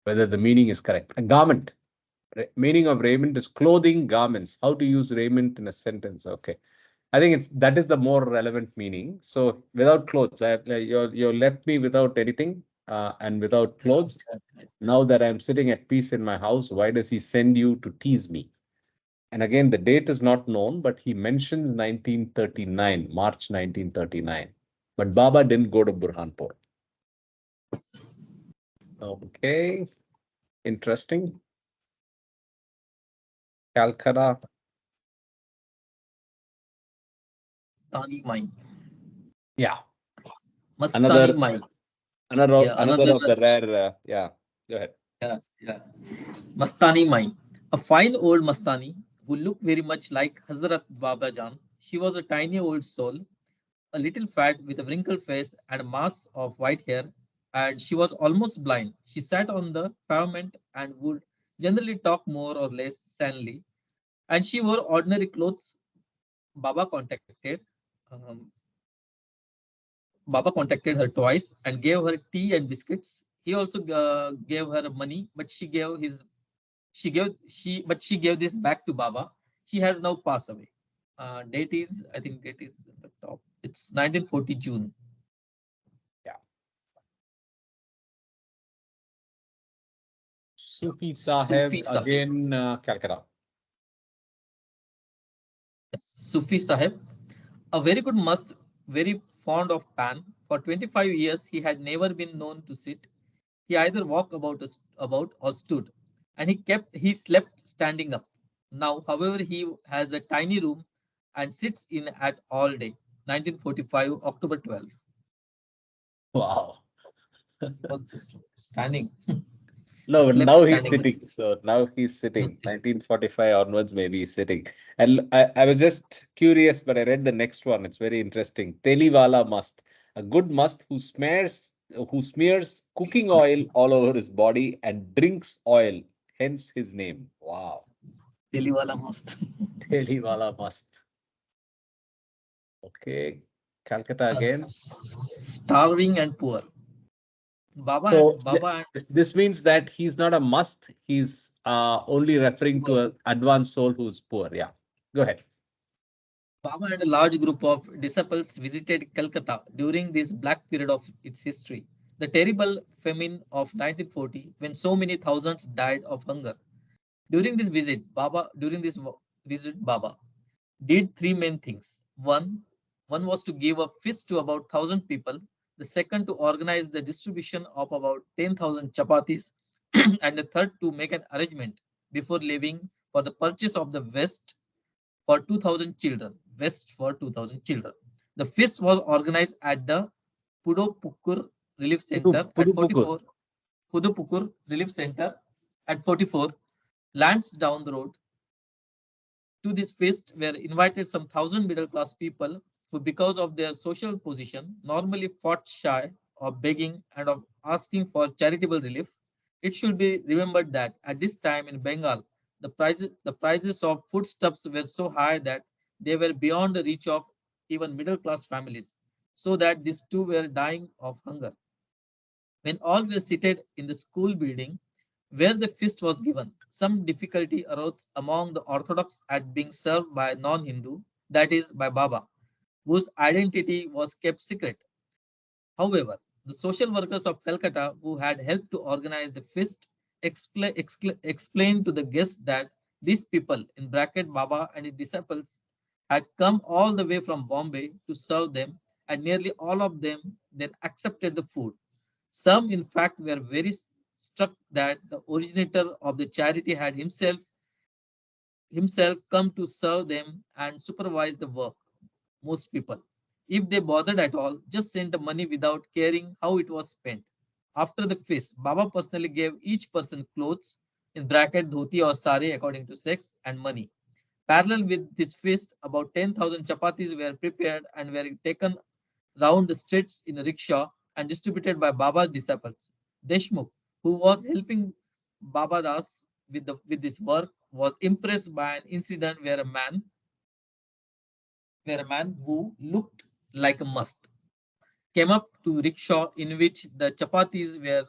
[SPEAKER 2] whether the meaning is correct. A garment. Meaning of raiment is clothing, garments. How to use raiment in a sentence? Okay, I think that is the more relevant meaning. So without clothes, you left me without anything and without clothes. Now that I'm sitting at peace in my house, why does he send you to tease me? And again, the date is not known, but he mentions 1939, March 1939. But Baba didn't go to Burhanpur. Okay, interesting. Calcutta.
[SPEAKER 4] Mastani mine.
[SPEAKER 2] Yeah,
[SPEAKER 4] Mastani
[SPEAKER 2] another
[SPEAKER 4] mine.
[SPEAKER 2] another
[SPEAKER 4] Yeah,
[SPEAKER 2] another
[SPEAKER 4] another.
[SPEAKER 2] of the rare. Yeah, go ahead.
[SPEAKER 4] Yeah. Mastani mine. A fine old Mastani who looked very much like Hazrat Baba Jan. She was a tiny old soul, a little fat with a wrinkled face and a mass of white hair, and she was almost blind. She sat on the pavement and would generally talk more or less sanely, and she wore ordinary clothes. Baba contacted. Um, Baba contacted her twice and gave her tea and biscuits. He also gave her money, but she gave this back to Baba. She has now passed away. Date is, I think date is at the top. It's 1940 June.
[SPEAKER 2] Yeah. Sufi Sahib
[SPEAKER 4] Sufi Sahib.
[SPEAKER 2] again, Calcutta.
[SPEAKER 4] Sufi Sahib, a very good must, very fond of pan. For 25 years, he had never been known to sit. He either walked about or stood, and he slept standing up. Now, however, he has a tiny room and sits in at all day. 1945, October 12.
[SPEAKER 2] Wow.
[SPEAKER 4] Was just standing.
[SPEAKER 2] No, but
[SPEAKER 4] Slept
[SPEAKER 2] now he's
[SPEAKER 4] standing.
[SPEAKER 2] sitting. So now he's sitting. 1945 onwards, maybe he's sitting. And I was just curious, but I read the next one. It's very interesting. Teliwala must. A good must who smears cooking oil all over his body and drinks oil, hence his name. Wow.
[SPEAKER 4] Deliwala must.
[SPEAKER 2] Teliwala must. Okay. Calcutta again.
[SPEAKER 4] Starving and poor.
[SPEAKER 2] So
[SPEAKER 4] Baba
[SPEAKER 2] this means that he's not a must. He's only referring to
[SPEAKER 4] and
[SPEAKER 2] an advanced soul who's poor. Yeah. Go ahead.
[SPEAKER 4] Baba and a large group of disciples visited Calcutta during this black period of its history, the terrible famine of 1940, when so many thousands died of hunger. During this visit, Baba did three main things. One was to give a feast to about 1,000 people. The second to organize the distribution of about 10,000 chapatis, and the third to make an arrangement before leaving for the purchase of the for 2,000 children. West for 2,000 children. The feast was organized at the Pudopukur Relief Center at
[SPEAKER 2] Pudupukur.
[SPEAKER 4] 44 Pudupukur Relief Center at 44 lands down the road. To this feast were invited some thousand middle class people who, because of their social position, normally fought shy of begging and of asking for charitable relief. It should be remembered that at this time in Bengal, the prices of foodstuffs were so high that they were beyond the reach of even middle class families, so that these two were dying of hunger. When all were seated in the school building where the feast was given, some difficulty arose among the Orthodox at being served by a non-Hindu, that is, by Baba, whose identity was kept secret. However, the social workers of Calcutta who had helped to organize the feast explained to the guests that these people, in bracket Baba and his disciples, had come all the way from Bombay to serve them, and nearly all of them then accepted the food. Some, in fact, were very struck that the originator of the charity had himself come to serve them and supervise the work. Most people, if they bothered at all, just sent the money without caring how it was spent. After the feast, Baba personally gave each person clothes, in bracket dhoti or sari according to sex, and money. Parallel with this feast, about 10,000 chapatis were prepared and were taken round the streets in a rickshaw and distributed by Baba's disciples. Deshmukh, who was helping Baba Das with this work, was impressed by an incident where a man who looked like a must came up to rickshaw in which the chapatis were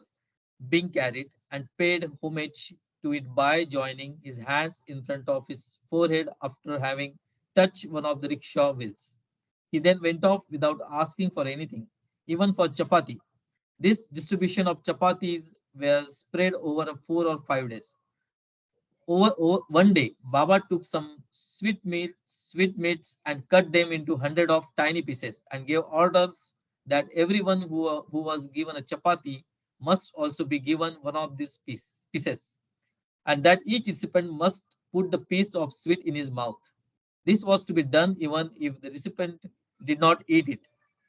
[SPEAKER 4] being carried and paid homage to it by joining his hands in front of his forehead after having touched one of the rickshaw wheels. He then went off without asking for anything, even for chapati. This distribution of chapatis was spread over 4 or 5 days. Over one day, Baba took some sweetmeats and cut them into hundred of tiny pieces and gave orders that everyone who was given a chapati must also be given one of these pieces, and that each recipient must put the piece of sweet in his mouth. This was to be done even if the recipient did not eat it,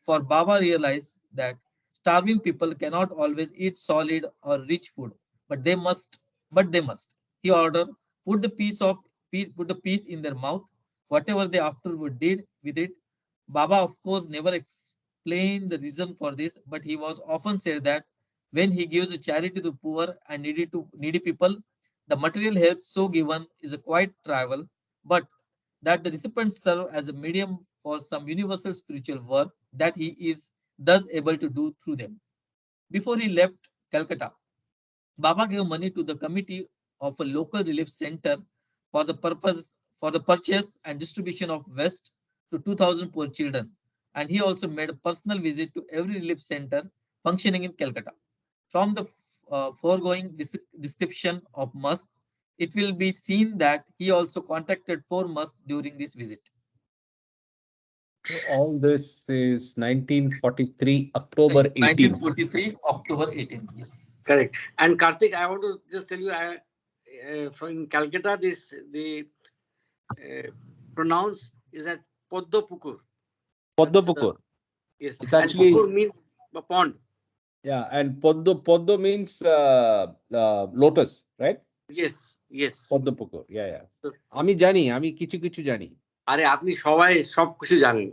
[SPEAKER 4] for Baba realized that starving people cannot always eat solid or rich food, but they must. But they must. He ordered, put the put the piece in their mouth. Whatever they afterward did with it, Baba of course never explained the reason for this, but he was often said that when he gives charity to poor and needy people, the material help so given is a quite trivial, but that the recipients serve as a medium for some universal spiritual work that he is thus able to do through them. Before he left Calcutta, Baba gave money to the committee of a local relief center for the purchase and distribution of vest to 2,000 poor children, and he also made a personal visit to every relief center functioning in Calcutta. From the foregoing description of Musk, it will be seen that he also contacted 4 Musk during this visit.
[SPEAKER 2] So all this is 1943, October 18th.
[SPEAKER 4] 1943, October 18th. Yes.
[SPEAKER 1] Correct. And Karthik, I want to just tell you, from in Calcutta, the pronounce is at Poddopukur.
[SPEAKER 2] Poddopukur.
[SPEAKER 1] Yes.
[SPEAKER 2] It's
[SPEAKER 1] And
[SPEAKER 2] actually,
[SPEAKER 1] Pukur means a pond.
[SPEAKER 2] yeah, and Poddo means lotus, right?
[SPEAKER 1] Yes, yes.
[SPEAKER 2] Poddopukur. Yeah, yeah.
[SPEAKER 1] So-
[SPEAKER 2] আমি জানি, আমি কিছু কিছু জানি।
[SPEAKER 1] আরে আপনি সবাই সব কিছু জানেন।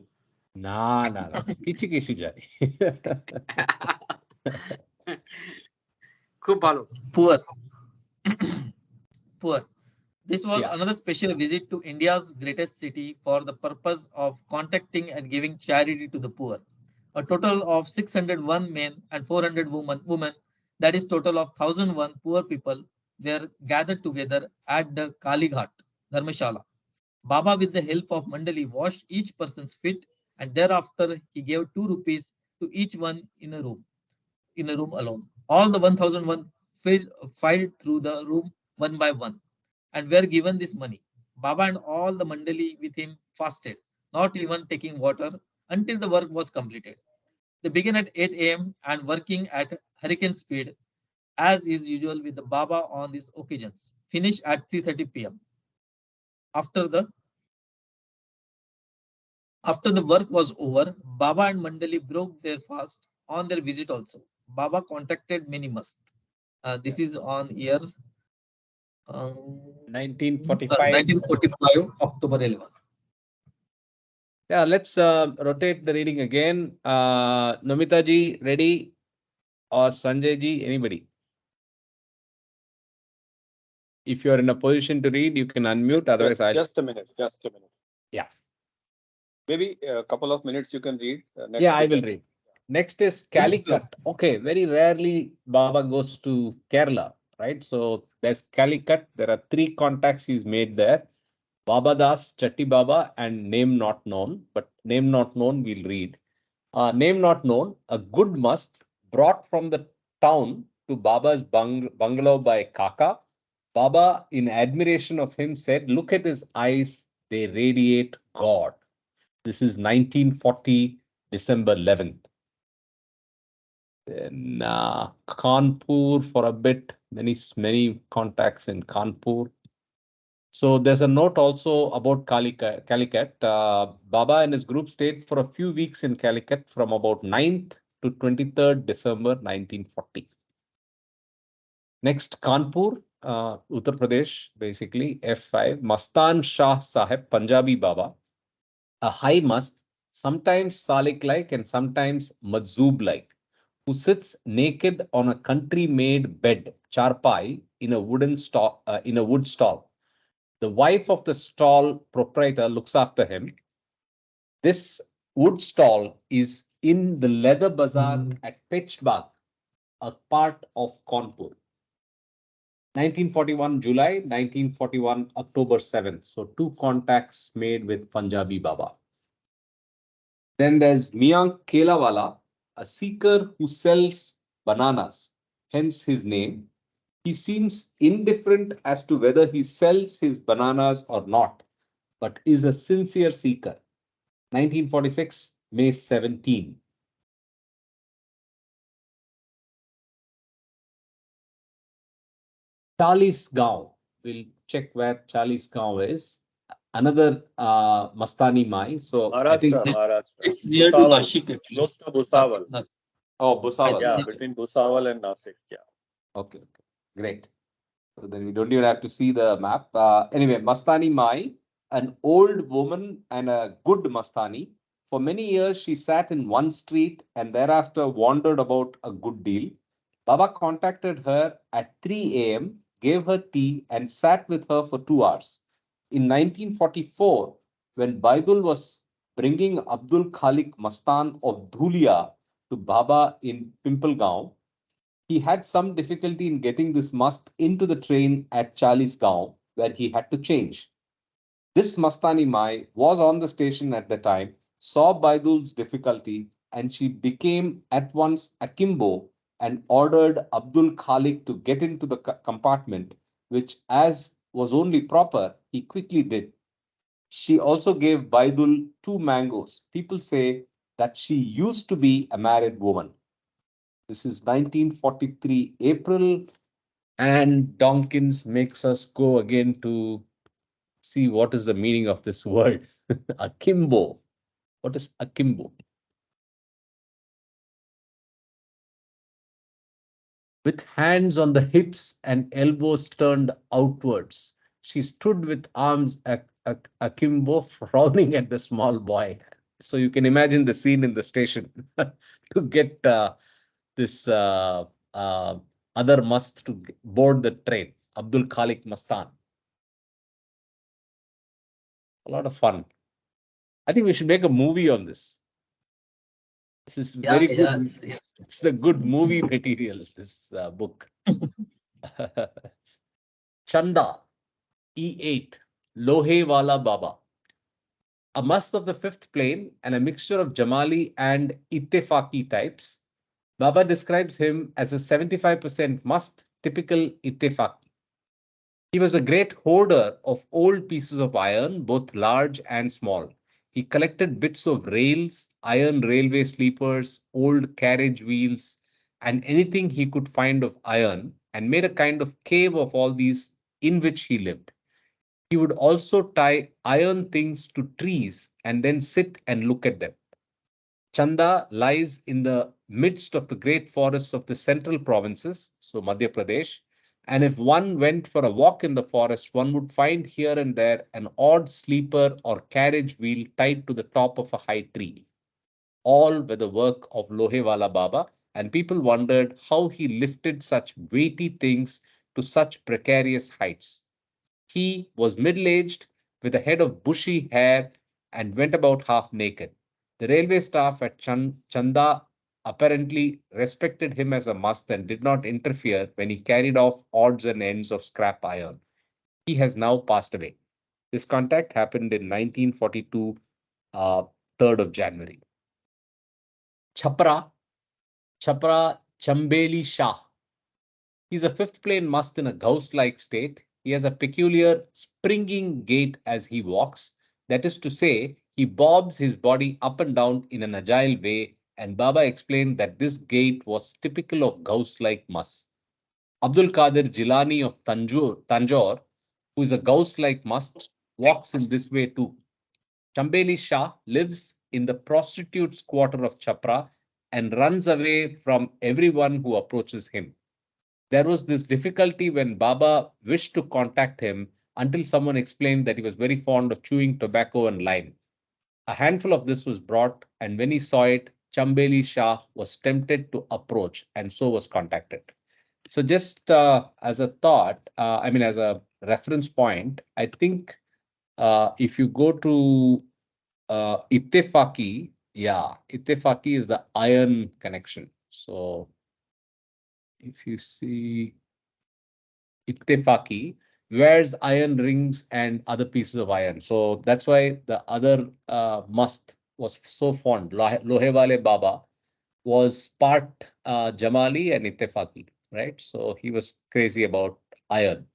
[SPEAKER 2] না না না, কিছু কিছু জানি।
[SPEAKER 1] খুব ভালো।
[SPEAKER 4] Poor. Poor. This was
[SPEAKER 2] Yeah.
[SPEAKER 4] another special visit to India's greatest city for the purpose of contacting and giving charity to the poor. A total of 601 men and 400 women, that is total of 1,001 poor people, were gathered together at the Kali Ghat, Dharmashala. Baba, with the help of Mandali, washed each person's feet, and thereafter he gave 2 rupees to each one in a room alone. All the 1,001 filed through the room one by one and were given this money. Baba and all the Mandali with him fasted, not even taking water until the work was completed. They began at 8 a.m. and working at hurricane speed, as is usual with the Baba on these occasions, finished at 3:30 p.m. After the work was over, Baba and Mandali broke their fast on their visit also. Baba contacted many Mast. This is on year
[SPEAKER 2] 1945.
[SPEAKER 4] 1945, October 11.
[SPEAKER 2] Yeah, let's rotate the reading again. Nomita ji, ready? Or Sanjay ji, anybody? If you are in a position to read, you can unmute. Otherwise, I'll.
[SPEAKER 3] Just a minute.
[SPEAKER 2] Yeah.
[SPEAKER 3] Maybe a couple of minutes you can read. Next
[SPEAKER 2] Yeah, I
[SPEAKER 3] you
[SPEAKER 2] will
[SPEAKER 3] can-
[SPEAKER 2] read. Next is Calicut. Okay, very rarely Baba goes to Kerala, right? So there's Calicut. There are 3 contacts he's made there. Baba Das, Chatti Baba, and name not known. But name not known, we'll read. Name not known, a good must brought from the town to Baba's bungalow by Kaka. Baba, in admiration of him, said, "Look at his eyes, they radiate God." This is 1940, December 11th. Then Kanpur for a bit, many contacts in Kanpur. So there's a note also about Calicut. Baba and his group stayed for a few weeks in Calicut from about 9th to 23rd December 1940. Next, Kanpur, Uttar Pradesh, basically F5, Mastan Shah Sahib, Punjabi Baba, a high must, sometimes Salik-like and sometimes Majzoob-like, who sits naked on a country-made bed, charpai, in a wood stall. The wife of the stall proprietor looks after him. This wood stall is in the leather bazaar at Pechbagh, a part of Kanpur. 1941 July, 1941 October 7th. So 2 contacts made with Punjabi Baba. Then there's Mian Kelawala, a seeker who sells bananas, hence his name. He seems indifferent as to whether he sells his bananas or not, but is a sincere seeker. 1946, May 17. Chalisgaon. We'll check where Chalisgaon is. Another Mastani Mai. So I think.
[SPEAKER 3] Maharashtra.
[SPEAKER 4] It's near to
[SPEAKER 3] Bhusawal.
[SPEAKER 4] Nashik actually.
[SPEAKER 3] Close to Bhusawal.
[SPEAKER 2] Oh, Bhusawal.
[SPEAKER 3] Yeah,
[SPEAKER 2] Okay.
[SPEAKER 3] between Bhusawal and Nasik. Yeah.
[SPEAKER 2] Okay. Great. So then we don't even have to see the map. Anyway, Mastani Mai, an old woman and a good Mastani. For many years, she sat in one street and thereafter wandered about a good deal. Baba contacted her at 3 a.m., gave her tea, and sat with her for 2 hours. In 1944, when Baidul was bringing Abdul Khalik Mastan of Dhulia to Baba in Pimpalgaon, he had some difficulty in getting this mast into the train at Chalisgaon, where he had to change. This Mastani Mai was on the station at the time, saw Baidul's difficulty, and she became at once akimbo and ordered Abdul Khalik to get into the compartment, which, as was only proper, he quickly did. She also gave Baidul 2 mangoes. People say that she used to be a married woman. This is 1943 April, and Donkins makes us go again to see what is the meaning of this word. Akimbo. What is akimbo? With hands on the hips and elbows turned outwards, she stood with arms akimbo, frowning at the small boy. So you can imagine the scene in the station to get this other must to board the train, Abdul Khalik Mastan. A lot of fun. I think we should make a movie on this. This is very good.
[SPEAKER 4] Yes.
[SPEAKER 2] It's a good movie material, this book. Chanda, E8, Lohe Wala Baba. A must of the fifth plane and a mixture of Jamali and Ittifaqi types. Baba describes him as a 75% must, typical Ittifaqi. He was a great hoarder of old pieces of iron, both large and small. He collected bits of rails, iron railway sleepers, old carriage wheels, and anything he could find of iron, and made a kind of cave of all these in which he lived. He would also tie iron things to trees and then sit and look at them. Chanda lies in the midst of the great forests of the central provinces, so Madhya Pradesh, and if one went for a walk in the forest, one would find here and there an odd sleeper or carriage wheel tied to the top of a high tree. All were the work of Lohewala Baba, and people wondered how he lifted such weighty things to such precarious heights. He was middle-aged, with a head of bushy hair, and went about half naked. The railway staff at Chanda apparently respected him as a must and did not interfere when he carried off odds and ends of scrap iron. He has now passed away. This contact happened in 1942, 3rd of January. Chapra Chambeli Shah. He's a fifth plane must in a Gauss-like state. He has a peculiar springing gait as he walks. That is to say, he bobs his body up and down in an agile way, and Baba explained that this gait was typical of Gauss-like must. Abdul Qadir Jilani of Tanjore, who is a Gauss-like must, walks in this way too. Chambeli Shah lives in the prostitutes' quarter of Chapra and runs away from everyone who approaches him. There was this difficulty when Baba wished to contact him until someone explained that he was very fond of chewing tobacco and lime. A handful of this was brought, and when he saw it, Chambeli Shah was tempted to approach and so was contacted. So just as a thought, as a reference point, I think if you go to Ittifaqi, Ittifaqi is the iron connection. So if you see Ittifaqi, wears iron rings and other pieces of iron. So that's why the other must was so fond. Lohewale Baba was part Jamali and Ittifaqi, right? So he was crazy about iron.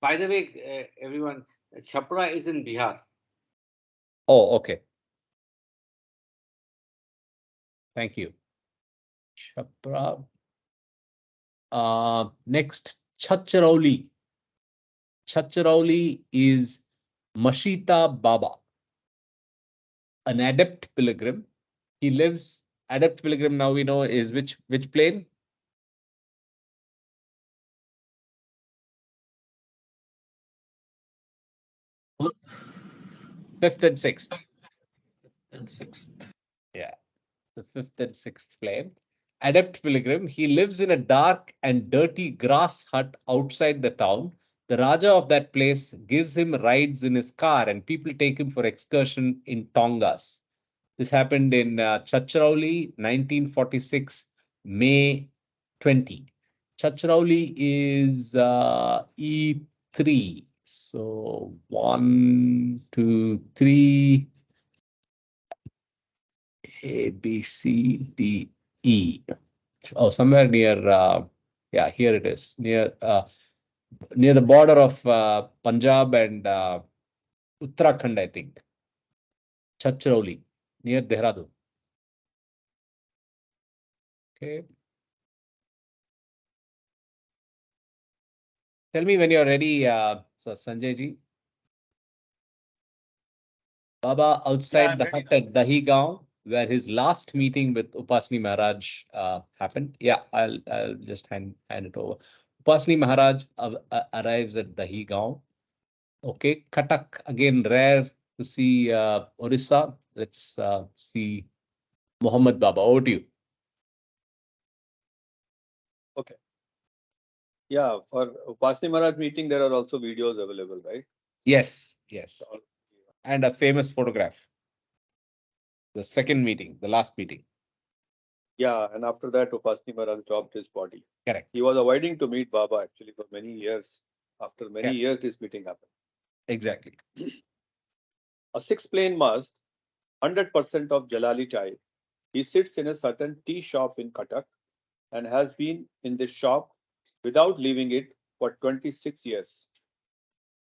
[SPEAKER 1] By the way, everyone, Chapra is in Bihar.
[SPEAKER 2] Oh, okay. Thank you. Chapra. Next, Chachrauli. Chachrauli is Mashita Baba, an adept pilgrim. He lives, adept pilgrim now we know is which plane? Fifth and sixth.
[SPEAKER 4] And sixth.
[SPEAKER 2] Yeah, the fifth and sixth plane. Adept pilgrim. He lives in a dark and dirty grass hut outside the town. The Raja of that place gives him rides in his car, and people take him for excursion in Tongas. This happened in Chachrauli, 1946, May 20. Chachrauli is E3. So 1, 2, 3, A, B, C, D, E. Oh, somewhere near, yeah, here it is, near the border of Punjab and Uttarakhand, I think. Chachrauli, near Dehradun. Okay. Tell me when you're ready, so Sanjay ji. Baba outside the hut at Dahi Gaon, where his last meeting with Upasni Maharaj happened. Yeah, I'll just hand it over. Upasni Maharaj arrives at Dahi Gaon. Okay, Katak, again rare to see Orissa. Let's see Muhammad Baba. Over to you.
[SPEAKER 3] Okay. Yeah, for Upasni Maharaj meeting, there are also videos available, right?
[SPEAKER 2] Yes, yes. And a famous photograph. The second meeting, the last meeting.
[SPEAKER 3] Yeah, and after that, Upasni Maharaj dropped his body.
[SPEAKER 2] Correct.
[SPEAKER 3] He was avoiding to meet Baba actually for many years. After many
[SPEAKER 2] Correct.
[SPEAKER 3] years, this meeting happened.
[SPEAKER 2] Exactly.
[SPEAKER 3] A six-plane mast, 100% of Jalali type. He sits in a certain tea shop in Cuttack and has been in this shop without leaving it for 26 years.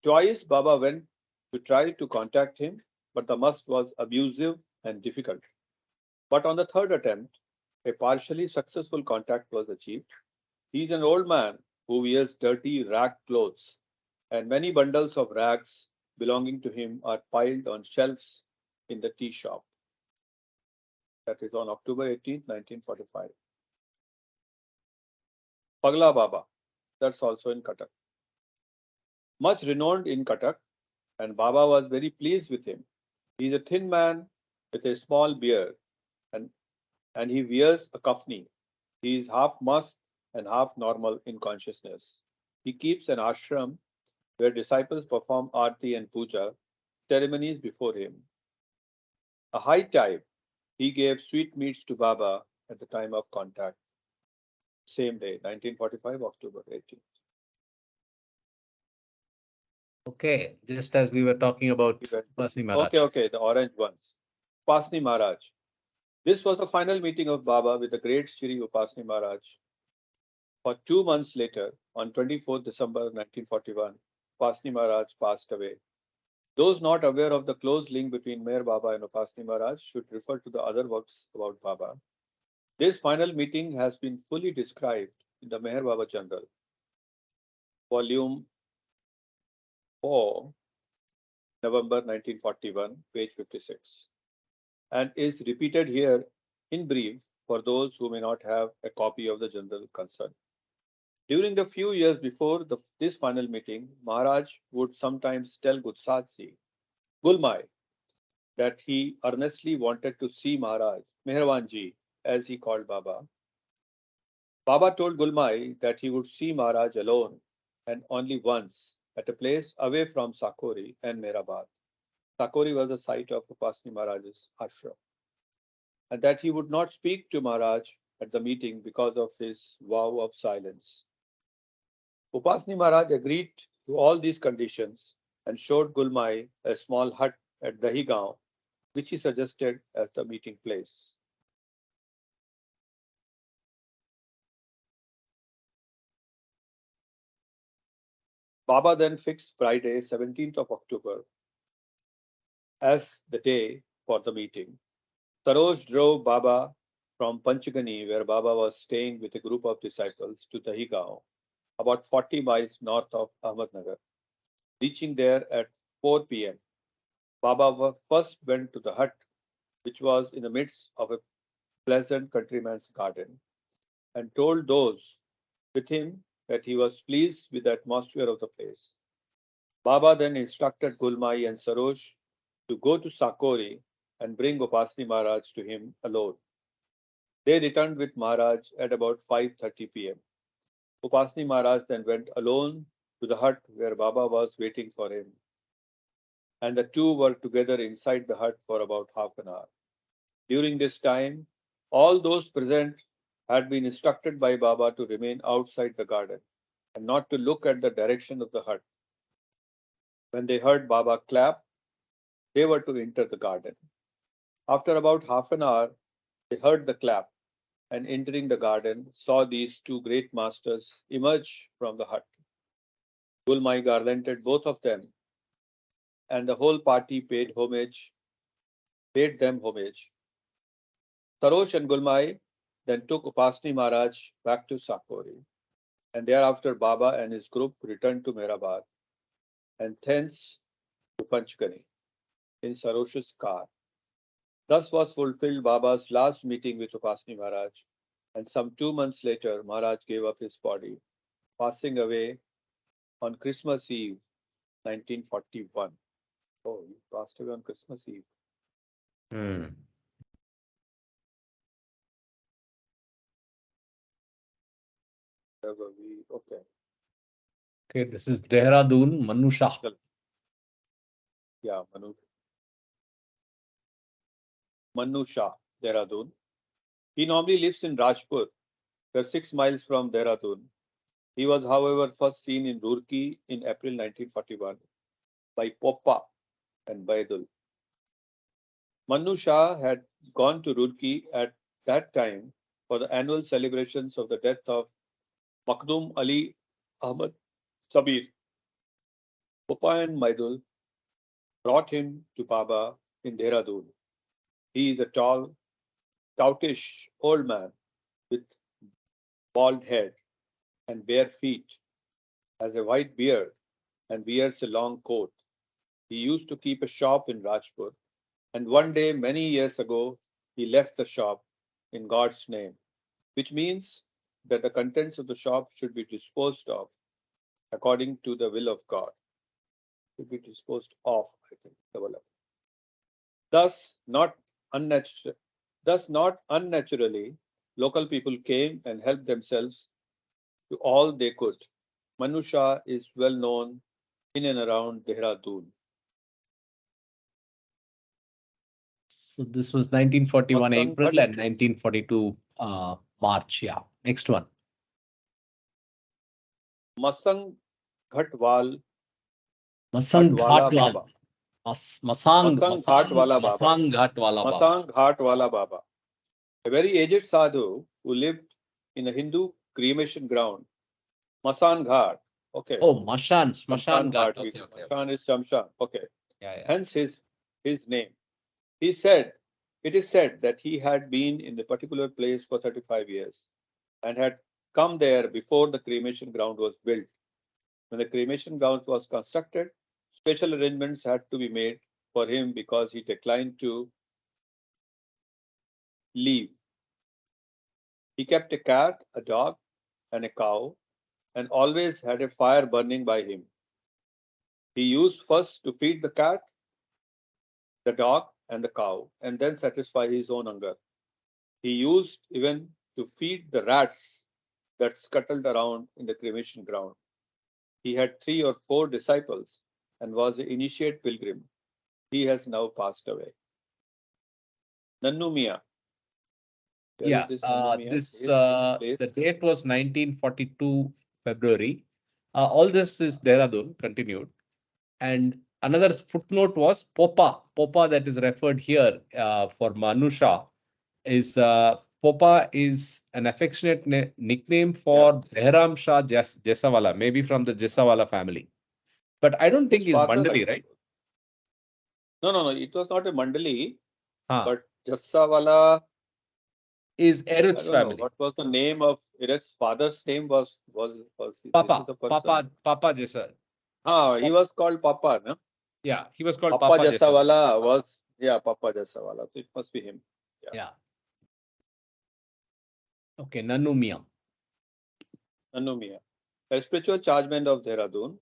[SPEAKER 3] Twice Baba went to try to contact him, but the must was abusive and difficult. But on the third attempt, a partially successful contact was achieved. He is an old man who wears dirty rag clothes, and many bundles of rags belonging to him are piled on shelves in the tea shop. That is on October 18, 1945. Pagla Baba, that's also in Cuttack. Much renowned in Cuttack, and Baba was very pleased with him. He is a thin man with a small beard, and, and he wears a kafni. He is half must and half normal in consciousness. He keeps an ashram where disciples perform arti and puja ceremonies before him. A high type, he gave sweetmeats to Baba at the time of contact. Same day, 1945, October 18th.
[SPEAKER 2] Okay, just as we were talking about Upasni Maharaj.
[SPEAKER 3] Okay, the orange ones. Upasni Maharaj. This was the final meeting of Baba with the great Shri Upasni Maharaj. For 2 months later, on 24th December 1941, Upasni Maharaj passed away. Those not aware of the close link between Meher Baba and Upasni Maharaj should refer to the other works about Baba. This final meeting has been fully described in the Meher Baba Journal, volume 4, November 1941, page 56, and is repeated here in brief for those who may not have a copy of the journal concerned. During the few years before this final meeting, Maharaj would sometimes tell Gulmai, that he earnestly wanted to see Maharaj, Meherwanji, as he called Baba. Baba told Gulmai that he would see Maharaj alone and only once at a place away from Sakori and Mehrabad. Sakori was the site of Upasni Maharaj's ashram, and that he would not speak to Maharaj at the meeting because of his vow of silence. Upasni Maharaj agreed to all these conditions and showed Gulmai a small hut at Dahigaon, which he suggested as the meeting place. Baba then fixed Friday, 17th of October, as the day for the meeting. Saroj drove Baba from Panchgani, where Baba was staying with a group of disciples, to Dahigaon. about 40 miles north of Ahmednagar. Reaching there at 4 p.m., Baba first went to the hut, which was in the midst of a pleasant countryman's garden, and told those with him that he was pleased with the atmosphere of the place. Baba then instructed Gulmai and Sarosh to go to Sakori and bring Upasni Maharaj to him alone. They returned with Maharaj at about 5:30 p.m. Upasni Maharaj then went alone to the hut where Baba was waiting for him, and the two were together inside the hut for about half an hour. During this time, all those present had been instructed by Baba to remain outside the garden and not to look at the direction of the hut. When they heard Baba clap, they were to enter the garden. After about half an hour, they heard the clap and entering the garden saw these two great masters emerge from the hut. Gulmai garlanded both of them, and the whole party paid them homage. Sarosh and Gulmai then took Upasni Maharaj back to Sakori, and thereafter Baba and his group returned to Mehrabad and thence to Panchgani in Sarosh's car. Thus was fulfilled Baba's last meeting with Upasni Maharaj, and some 2 months later, Maharaj gave up his body, passing away on Christmas Eve, 1941. Oh, he passed away on Christmas Eve.
[SPEAKER 2] Hmm.
[SPEAKER 3] Okay.
[SPEAKER 2] Okay, this is Dehradun, Manusha.
[SPEAKER 3] Yeah, Manu Shah, Dehradun. He normally lives in Rajpur, where 6 miles from Dehradun. He was, however, first seen in Roorkee in April 1941 by Poppa and Baidul. Manu Shah had gone to Roorkee at that time for the annual celebrations of the death of Makdum Ali Ahmad Sabir. Poppa and Baidul brought him to Baba in Dehradun. He is a tall, stoutish old man with bald head and bare feet, has a white beard, and wears a long coat. He used to keep a shop in Rajpur, and one day, many years ago, he left the shop in God's name, which means that the contents of the shop should be disposed of according to the will of God. Should be disposed of, I think, the will of. Thus, not unnaturally, local people came and helped themselves to all they could. Manu Shah is well known in and around Dehradun.
[SPEAKER 2] So this was 1941
[SPEAKER 3] Masang
[SPEAKER 2] April
[SPEAKER 3] Bhatt,
[SPEAKER 2] and 1942 March. Yeah. Next one.
[SPEAKER 3] Masang Ghatwal
[SPEAKER 2] Masang
[SPEAKER 3] Ghatwala
[SPEAKER 2] Ghatwal.
[SPEAKER 3] Baba.
[SPEAKER 2] Masang
[SPEAKER 3] Masang Ghatwala Baba.
[SPEAKER 2] Masang Ghatwala Baba.
[SPEAKER 3] Masang Ghatwala Baba. A very aged sadhu who lived in a Hindu cremation ground, Masan Ghat. Okay.
[SPEAKER 2] Oh, Smashan
[SPEAKER 3] Shamshan
[SPEAKER 2] Ghat.
[SPEAKER 3] Ghat.
[SPEAKER 2] Okay, okay.
[SPEAKER 3] Shamshan is Shamshan. Okay.
[SPEAKER 2] Yeah, yeah.
[SPEAKER 3] Hence his name. It is said that he had been in the particular place for 35 years and had come there before the cremation ground was built. When the cremation ground was constructed, special arrangements had to be made for him because he declined to leave. He kept a cat, a dog, and a cow, and always had a fire burning by him. He used first to feed the cat, the dog, and the cow, and then satisfy his own hunger. He used even to feed the rats that scuttled around in the cremation ground. He had 3 or 4 disciples and was an initiate pilgrim. He has now passed away. Nannu Miya. Where
[SPEAKER 2] Yeah,
[SPEAKER 3] is this Nannu Miya?
[SPEAKER 2] this
[SPEAKER 3] Place?
[SPEAKER 2] the date was 1942 February. All this is Dehradun continued, and another footnote was Popa. Popa that is referred here for Manusha is Popa is an affectionate nickname for Behram Shah Jesawala, maybe from the Jesawala family. But I don't think
[SPEAKER 3] His
[SPEAKER 2] he's
[SPEAKER 3] father, I
[SPEAKER 2] Mandali, right?
[SPEAKER 3] suppose. No. It was not a Mandali,
[SPEAKER 2] Huh.
[SPEAKER 3] but Jassawala.
[SPEAKER 2] is
[SPEAKER 3] I
[SPEAKER 2] Eric's
[SPEAKER 3] don't know
[SPEAKER 2] family.
[SPEAKER 3] what was the name of Eric's father's name was this is
[SPEAKER 2] Papa,
[SPEAKER 3] the person.
[SPEAKER 2] Papa Jessa.
[SPEAKER 3] He was called Papa, no?
[SPEAKER 2] Yeah, he was called
[SPEAKER 3] Papa
[SPEAKER 2] Papa Jessa.
[SPEAKER 3] Jasawala was Papa Jasawala. So it must be him.
[SPEAKER 2] Yeah. Okay, Nanu Mia.
[SPEAKER 3] Anumiya, a spiritual chargeman of Dehradun,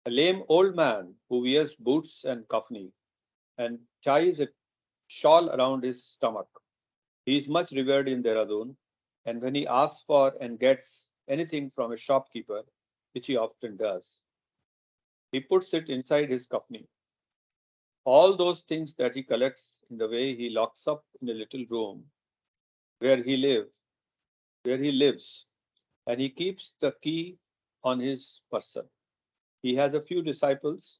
[SPEAKER 3] a lame old man who wears boots and kafni and ties a shawl around his stomach. He is much revered in Dehradun, and when he asks for and gets anything from a shopkeeper, which he often does, he puts it inside his kafni. All those things that he collects in the way he locks up in a little room where he lives, and he keeps the key on his person. He has a few disciples,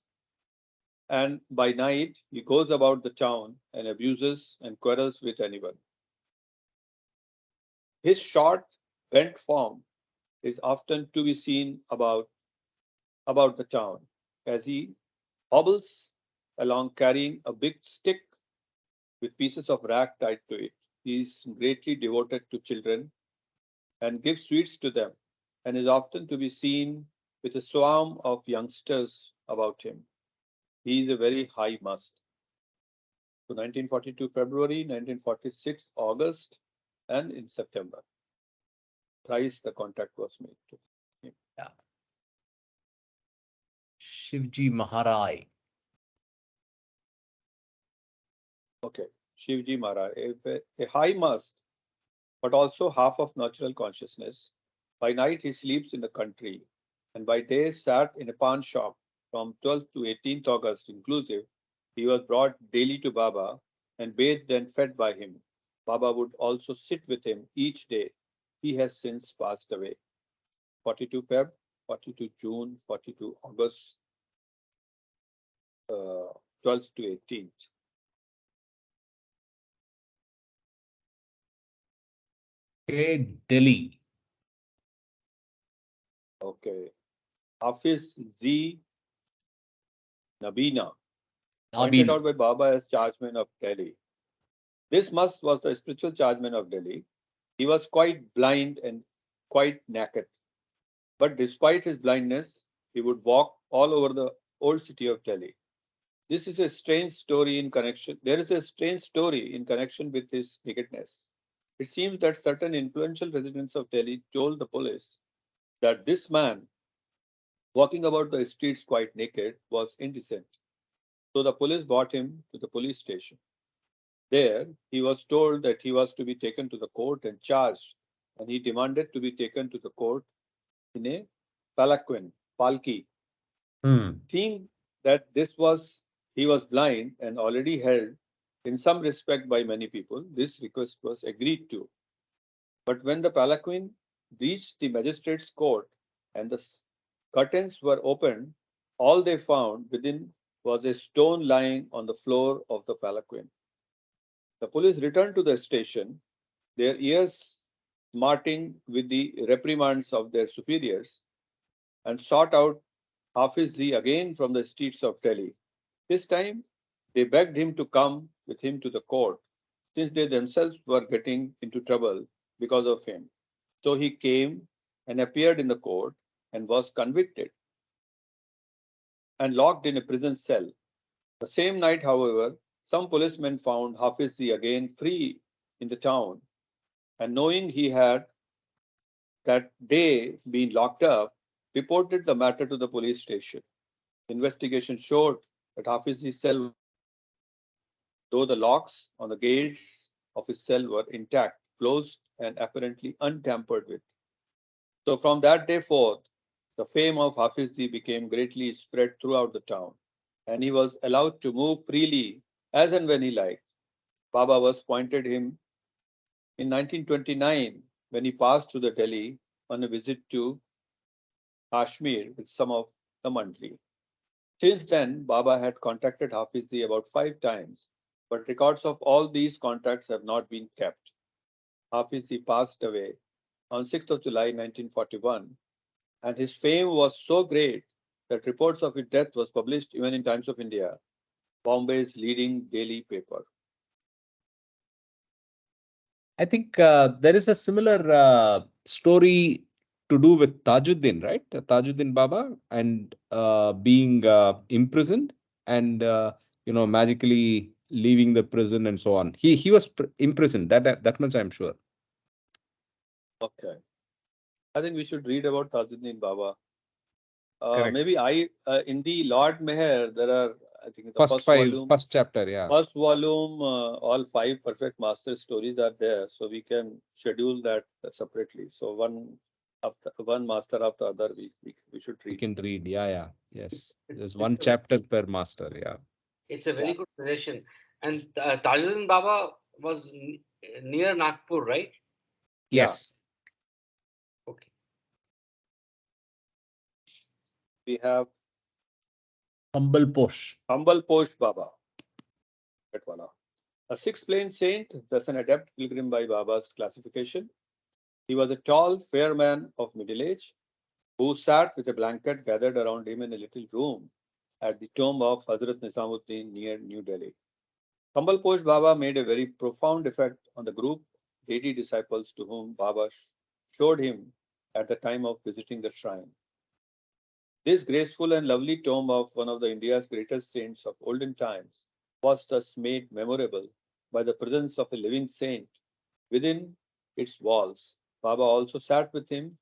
[SPEAKER 3] and by night he goes about the town and abuses and quarrels with anyone. His short, bent form is often to be seen about the town as he hobbles along carrying a big stick with pieces of rag tied to it. He is greatly devoted to children and gives sweets to them, and is often to be seen with a swarm of youngsters about him. He is a very high must. So 1942 February, 1946 August, and in September. Thrice the contact was made to him.
[SPEAKER 2] Yeah. Shivji Maharaj.
[SPEAKER 3] Okay, Shivji Maharaj, a high must, but also half of natural consciousness. By night he sleeps in the country, and by day sat in a pawn shop from 12th to 18th August inclusive. He was brought daily to Baba and bathed and fed by him. Baba would also sit with him each day. He has since passed away. 42 Feb, 42 June, 42 August, 12th to 18th.
[SPEAKER 2] Okay, Delhi.
[SPEAKER 3] Okay. Hafiz Z. Nabina, pointed
[SPEAKER 2] Nabina.
[SPEAKER 3] out by Baba as chargeman of Delhi. This must was the spiritual chargeman of Delhi. He was quite blind and quite naked. But despite his blindness, he would walk all over the old city of Delhi. This is a strange story in connection. There is a strange story in connection with his nakedness. It seems that certain influential residents of Delhi told the police that this man, walking about the streets quite naked, was indecent. So the police brought him to the police station. There, he was told that he was to be taken to the court and charged, and he demanded to be taken to the court in a palanquin, palki. Seeing that he was blind and already held in some respect by many people, this request was agreed to. But when the palanquin reached the magistrate's court and the curtains were opened, all they found within was a stone lying on the floor of the palanquin. The police returned to the station, their ears smarting with the reprimands of their superiors, and sought out Hafiz-ji again from the streets of Delhi. This time, they begged him to come with him to the court, since they themselves were getting into trouble because of him. So he came and appeared in the court and was convicted and locked in a prison cell. The same night, however, some policemen found Hafiz-ji again free in the town, and knowing he had that day been locked up, reported the matter to the police station. Investigation showed that Hafiz-ji's cell was locked, though the locks on the gates of his cell were intact, closed, and apparently untampered with. So from that day forth, the fame of Hafiz-ji became greatly spread throughout the town, and he was allowed to move freely as and when he liked. Baba was appointed him in 1929 when he passed through the Delhi on a visit to Kashmir with some of the Mandli. Since then, Baba had contacted Hafiz-ji about 5 times, but records of all these contacts have not been kept. Hafiz-ji passed away on 6th of July 1941, and his fame was so great that reports of his death was published even in Times of India, Bombay's leading daily paper.
[SPEAKER 2] I think there is a similar story to do with Tajuddin, right? Tajuddin Baba and being imprisoned and magically leaving the prison and so on. He was imprisoned. That much I'm sure.
[SPEAKER 3] Okay. I think we should read about Tajuddin Baba.
[SPEAKER 2] Correct.
[SPEAKER 3] Maybe in the Lord Meher, there are, I think, the first
[SPEAKER 2] five,
[SPEAKER 3] volume.
[SPEAKER 2] first chapter, yeah.
[SPEAKER 3] First volume, all 5 perfect master stories are there, so we can schedule that separately. So one master after other, we should
[SPEAKER 2] We
[SPEAKER 3] read.
[SPEAKER 2] can read, yeah. Yes, there's one chapter per master, yeah.
[SPEAKER 1] It's a very good suggestion. And Tajuddin Baba was near Nagpur, right?
[SPEAKER 2] Yes.
[SPEAKER 1] Okay.
[SPEAKER 3] We have
[SPEAKER 2] Humble Posh.
[SPEAKER 3] Humble Posh Baba. A 6-plane saint, thus an adept pilgrim by Baba's classification. He was a tall, fair man of middle age who sat with a blanket gathered around him in a little room at the tomb of Hazrat Nizamuddin near New Delhi. Humble Posh Baba made a very profound effect on the group 80 disciples to whom Baba showed him at the time of visiting the shrine. This graceful and lovely tomb of one of India's greatest saints of olden times was thus made memorable by the presence of a living saint within its walls. Baba also sat with him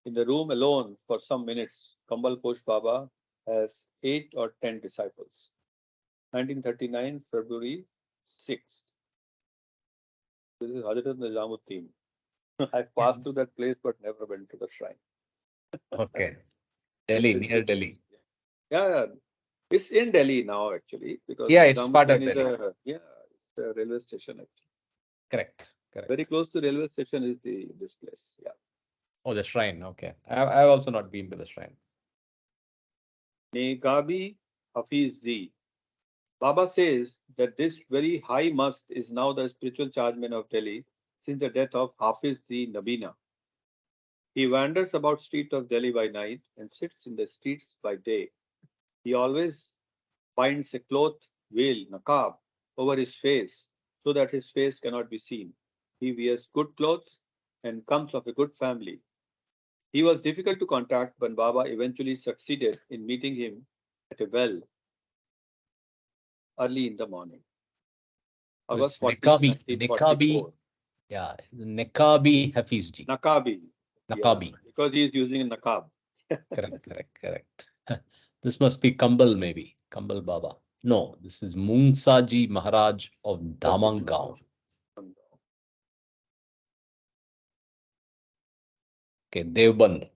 [SPEAKER 3] in the room alone for some minutes. Kambal Posh Baba has 8 or 10 disciples. 1939, February 6th. This is Hazrat Nizamuddin. I passed through that place but never went to the shrine.
[SPEAKER 2] Okay. Delhi, near Delhi.
[SPEAKER 3] Yeah. It's in Delhi now, actually, because
[SPEAKER 2] Yeah, it's part of
[SPEAKER 3] Nizamuddin
[SPEAKER 2] Delhi.
[SPEAKER 3] it's a railway station, actually.
[SPEAKER 2] Correct.
[SPEAKER 3] Very close to railway station is this place. Yeah.
[SPEAKER 2] Oh, the shrine. Okay. I've also not been to the shrine.
[SPEAKER 3] Negabi Hafiz Z. Baba says that this very high must is now the spiritual chargeman of Delhi since the death of Hafiz Z Nabina. He wanders about streets of Delhi by night and sits in the streets by day. He always binds a cloth veil, nakab, over his face so that his face cannot be seen. He wears good clothes and comes of a good family. He was difficult to contact, but Baba eventually succeeded in meeting him at a well early in the morning.
[SPEAKER 2] So
[SPEAKER 3] August
[SPEAKER 2] it's
[SPEAKER 3] 14th,
[SPEAKER 2] Nekabi.
[SPEAKER 3] 1944.
[SPEAKER 2] Yeah, Nekabi Hafizji.
[SPEAKER 3] Nakabi.
[SPEAKER 2] Nakabi.
[SPEAKER 3] Yeah, because he is using a nakab.
[SPEAKER 2] Correct. This must be Kambal, maybe. Kambal Baba. No, this is Mungsaji Maharaj of Damangaon. Okay, Devband.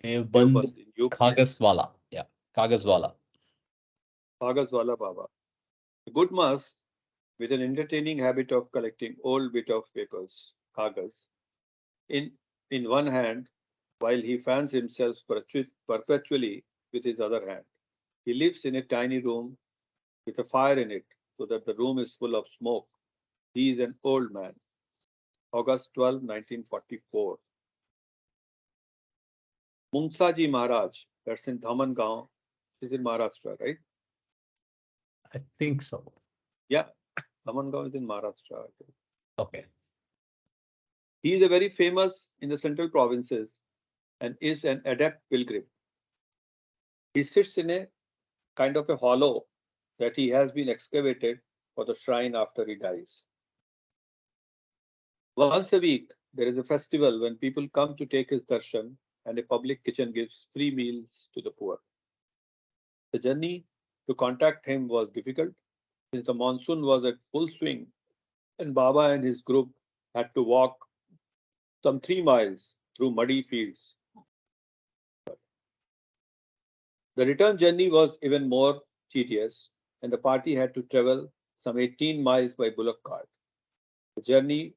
[SPEAKER 2] Devband
[SPEAKER 3] in UP.
[SPEAKER 2] Kagaswala. Yeah, Kagaswala.
[SPEAKER 3] Kagaswala Baba. A good mass with an entertaining habit of collecting old bit of papers, kagas, in one hand, while he fans himself perpetually with his other hand. He lives in a tiny room with a fire in it, so that the room is full of smoke. He is an old man. August 12, 1944. Mungsaji Maharaj, that's in Dhamangaon, is in Maharashtra, right?
[SPEAKER 2] I think so.
[SPEAKER 3] Yeah, Dhamangaon is in Maharashtra. I think.
[SPEAKER 2] Okay.
[SPEAKER 3] He is a very famous in the central provinces and is an adept pilgrim. He sits in a kind of a hollow that he has been excavated for the shrine after he dies. Once a week, there is a festival when people come to take his darshan and a public kitchen gives free meals to the poor. The journey to contact him was difficult since the monsoon was at full swing and Baba and his group had to walk some 3 miles through muddy fields. The return journey was even more tedious and the party had to travel some 18 miles by bullock cart. The journey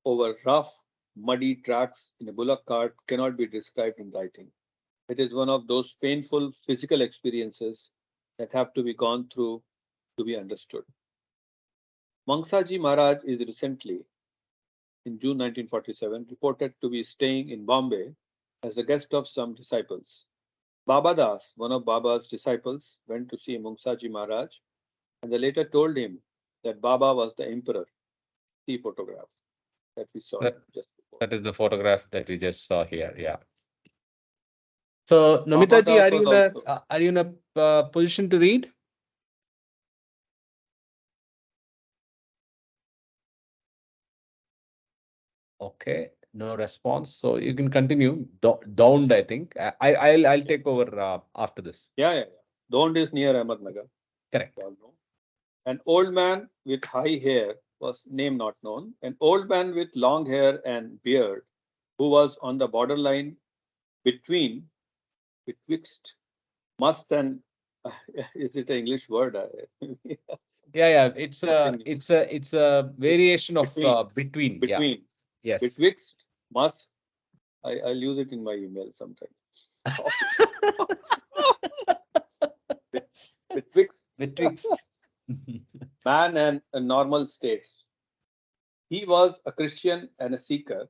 [SPEAKER 3] over rough, muddy tracks in a bullock cart cannot be described in writing. It is one of those painful physical experiences that have to be gone through to be understood. Mangsaji Maharaj is recently, in June 1947, reported to be staying in Bombay as the guest of some disciples. Baba Das, one of Baba's disciples, went to see Mungsaji Maharaj and they later told him that Baba was the emperor. the photograph that we saw just before.
[SPEAKER 2] That is the photograph that we just saw here. Yeah. So, Namita ji,
[SPEAKER 3] Baba
[SPEAKER 2] are you in
[SPEAKER 3] was also-
[SPEAKER 2] a position to read? Okay, no response. So you can continue. Downed, I think. I'll take over after this.
[SPEAKER 3] Yeah. Dond is near Ahmednagar.
[SPEAKER 2] Correct.
[SPEAKER 3] You all know. An old man with high hair was name not known. An old man with long hair and beard, who was on the borderline betwixt must and is it an English word?
[SPEAKER 2] Yeah. It's
[SPEAKER 3] Something-
[SPEAKER 2] a variation of
[SPEAKER 3] between.
[SPEAKER 2] Yeah. Yes.
[SPEAKER 3] Betwixt must. I'll use it in my email sometime. Betwixt man and a normal states. He was a Christian and a seeker.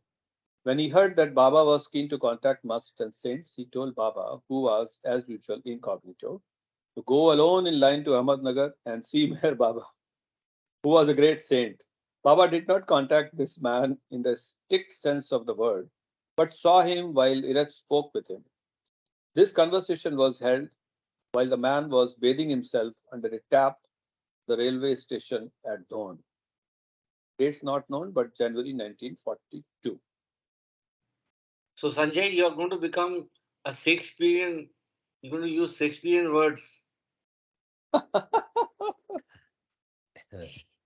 [SPEAKER 3] When he heard that Baba was keen to contact Must and saints, he told Baba, who was as usual incognito, to go alone in line to Ahmednagar and see Meher Baba, who was a great saint. Baba did not contact this man in the strict sense of the word, but saw him while Iraj spoke with him. This conversation was held while the man was bathing himself under a tap at the railway station at dawn. Dates not known, but January 1942.
[SPEAKER 1] So Sanjay, you are going to become a Shakespearean. You're going to use Shakespearean words.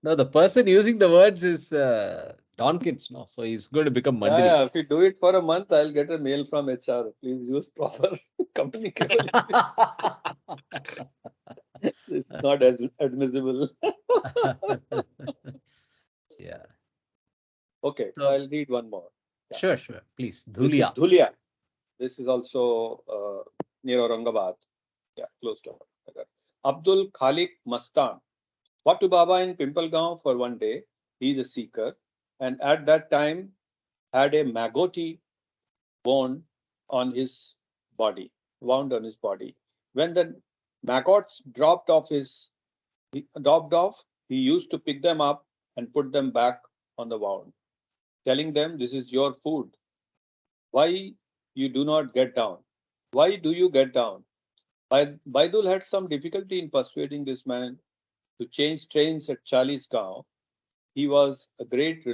[SPEAKER 2] No, the person using the words is Donkins. No, so he's going to become Mandili.
[SPEAKER 3] Yeah, if you do it for a month, I'll get a mail from HR. Please use proper communicable. It's not as admissible.
[SPEAKER 2] Yeah.
[SPEAKER 3] Okay,
[SPEAKER 2] So-
[SPEAKER 3] I'll read one more. Yeah.
[SPEAKER 2] Sure. Please.
[SPEAKER 3] This is
[SPEAKER 2] Dhulia.
[SPEAKER 3] Dhulia. This is also near Aurangabad. Yeah, close to Aurangabad. Abdul Khalik Mastan. Walked to Baba in Pimpalgaon for one day. He is a seeker, and at that time had a magoti wound on his body. When the maggots dropped off, he used to pick them up and put them back on the wound, telling them, "This is your food. Why you do not get down? Why do you get down?" Baidul had some difficulty in persuading this man to change trains at Chalisgaon. He was a little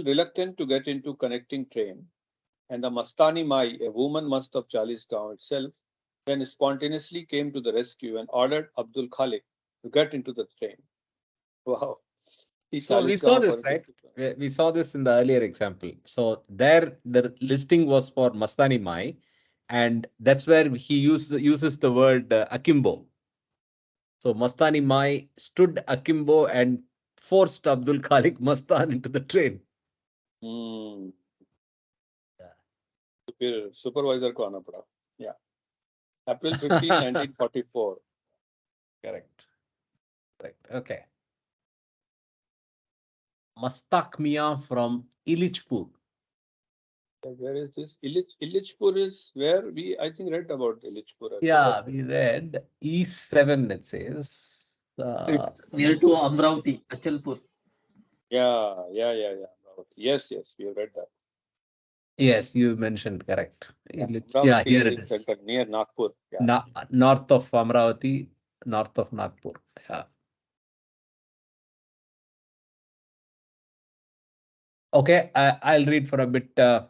[SPEAKER 3] reluctant to get into connecting train, and the Mastani Mai, a woman must of Chalisgaon itself, then spontaneously came to the rescue and ordered Abdul Khalik to get into the train. Wow.
[SPEAKER 2] So we saw this, right? We saw this in the earlier example. So there, the listing was for Mastani Mai, and that's where he uses the word akimbo. So Mastani Mai stood akimbo and forced Abdul Khalik Mastan into the train.
[SPEAKER 3] Hmm.
[SPEAKER 2] Yeah.
[SPEAKER 3] फिर supervisor को आना पड़ा. Yeah. April 15, 1944.
[SPEAKER 2] Correct. Okay. Mastak Mia from Ilichpur.
[SPEAKER 3] Where is this? Ilichpur is where I think read about Ilichpur.
[SPEAKER 2] Yeah, we read E7, it says.
[SPEAKER 4] It's near to Amravati, Achalpur.
[SPEAKER 3] Yeah. Yes, we have read that.
[SPEAKER 2] Yes, you mentioned correct. Yeah,
[SPEAKER 3] Amravati
[SPEAKER 2] here it is.
[SPEAKER 3] Center near Nagpur. Yeah.
[SPEAKER 2] North of Amravati, north of Nagpur. Yeah. Okay, I'll read for a bit till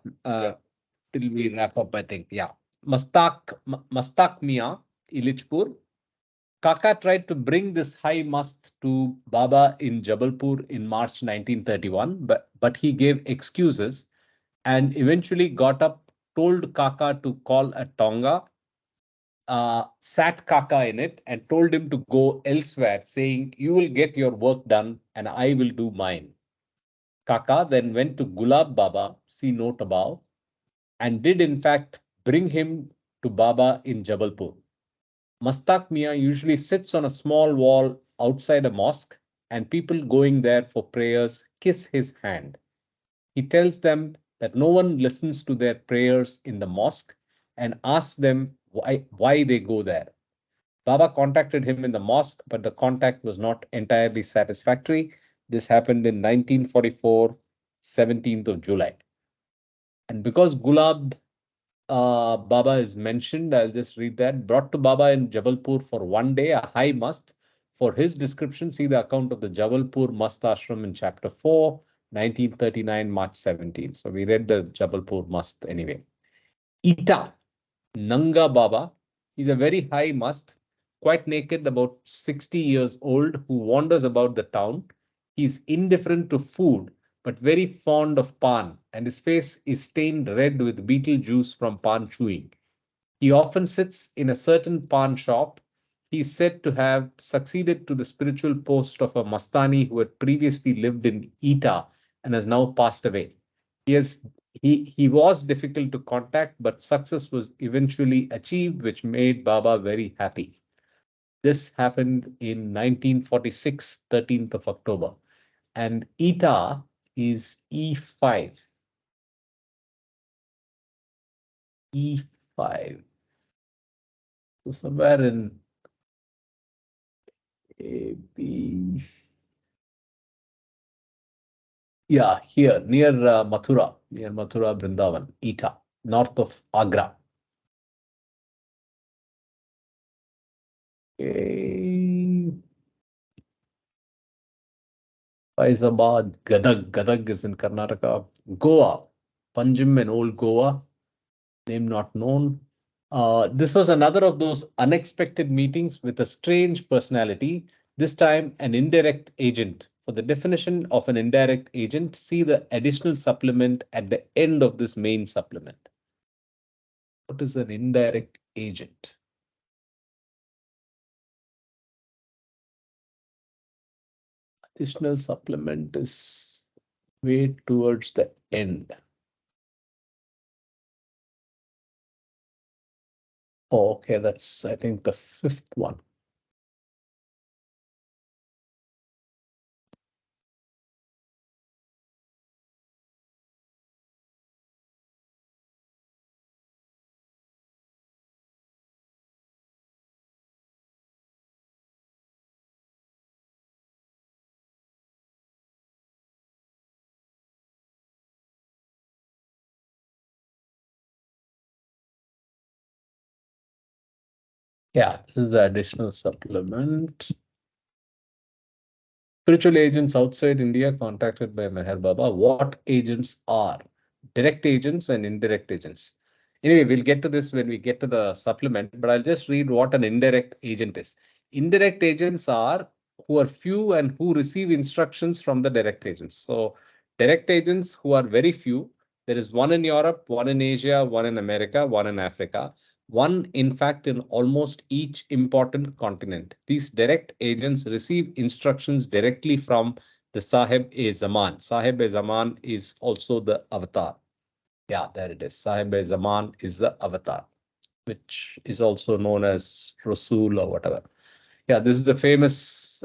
[SPEAKER 2] we wrap up, I think. Yeah. Mastak Mia, Ilichpur. Kaka tried to bring this high mast to Baba in Jabalpur in March 1931, but he gave excuses and eventually got up, told Kaka to call a Tonga, sat Kaka in it and told him to go elsewhere, saying, "You will get your work done and I will do mine." Kaka then went to Gulab Baba, see note above, and did in fact bring him to Baba in Jabalpur. Mastak Mia usually sits on a small wall outside a mosque, and people going there for prayers kiss his hand. He tells them that no one listens to their prayers in the mosque and asks them why they go there. Baba contacted him in the mosque, but the contact was not entirely satisfactory. This happened in 1944, 17th of July. And because Gulab Baba is mentioned, I'll just read that. Brought to Baba in Jabalpur for one day, a high mast. For his description, see the account of the Jabalpur Mast Ashram in chapter 4, 1939, March 17. So we read the Jabalpur Mast anyway. Ita, Nanga Baba. He's a very high mast, quite naked, about 60 years old, who wanders about the town. He's indifferent to food, but very fond of pan, and his face is stained red with beetle juice from pan chewing. He often sits in a certain pan shop. He is said to have succeeded to the spiritual post of a Mastani who had previously lived in Eta and has now passed away. He was difficult to contact, but success was eventually achieved, which made Baba very happy. This happened in 1946, 13th of October. And Eta is E5. E5. So somewhere in A, B. Yeah, here near Mathura, Vrindavan, Eta, north of Agra. Okay. Faizabad, Gadag is in Karnataka. Goa, Panjim and Old Goa, name not known. This was another of those unexpected meetings with a strange personality, this time an indirect agent. For the definition of an indirect agent, see the additional supplement at the end of this main supplement. What is an indirect agent? Additional supplement is way towards the end. Oh, okay, that's, I think, the fifth one. Yeah, this is the additional supplement. Spiritual agents outside India contacted by Meher Baba. What agents are? Direct agents and indirect agents. Anyway, we'll get to this when we get to the supplement, but I'll just read what an indirect agent is. Indirect agents are who are few and who receive instructions from the direct agents. So direct agents who are very few. There is one in Europe, one in Asia, one in America, one in Africa. One, in fact, in almost each important continent. These direct agents receive instructions directly from the Sahib-e-Zaman. Sahib-e-Zaman is also the avatar. Yeah, there it is. Sahib-e-Zaman is the avatar, which is also known as Rasul or whatever. Yeah, this is the famous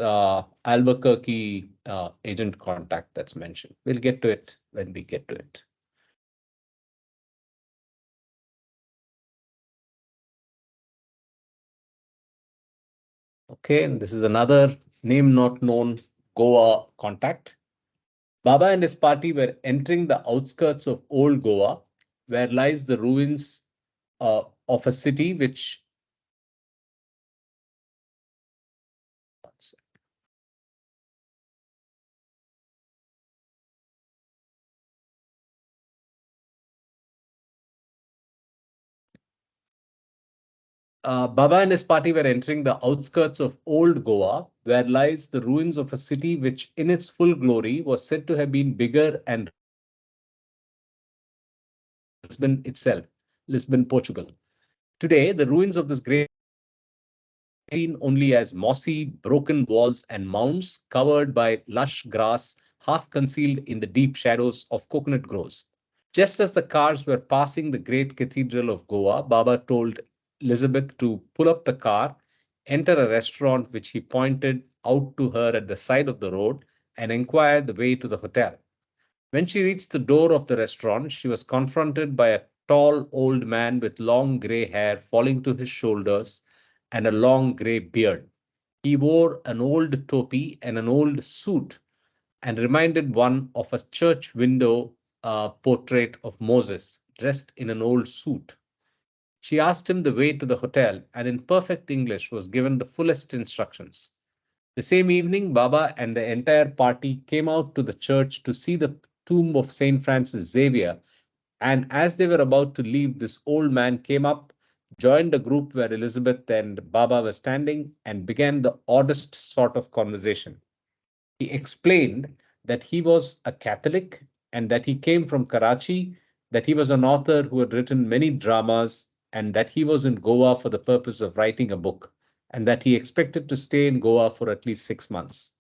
[SPEAKER 2] Albuquerque agent contact that's mentioned. We'll get to it when we get to it. Okay, and this is another name not known Goa contact. Baba and his party were entering the outskirts of Old Goa, where lies the ruins of a city which Baba and his party were entering the outskirts of Old Goa, where lies the ruins of a city which, in its full glory, was said to have been bigger and Lisbon itself, Lisbon, Portugal. Today, the ruins of this great seen only as mossy, broken walls and mounds covered by lush grass, half concealed in the deep shadows of coconut groves. Just as the cars were passing the great cathedral of Goa, Baba told Elizabeth to pull up the car, enter a restaurant which he pointed out to her at the side of the road, and inquire the way to the hotel. When she reached the door of the restaurant, she was confronted by a tall old man with long grey hair falling to his shoulders and a long grey beard. He wore an old topi and an old suit and reminded one of a church window portrait of Moses dressed in an old suit. She asked him the way to the hotel and in perfect English was given the fullest instructions. The same evening, Baba and the entire party came out to the church to see the tomb of St. Francis Xavier, and as they were about to leave, this old man came up, joined a group where Elizabeth and Baba were standing, and began the oddest sort of conversation. He explained that he was a Catholic and that he came from Karachi, that he was an author who had written many dramas, and that he was in Goa for the purpose of writing a book, and that he expected to stay in Goa for at least 6 months.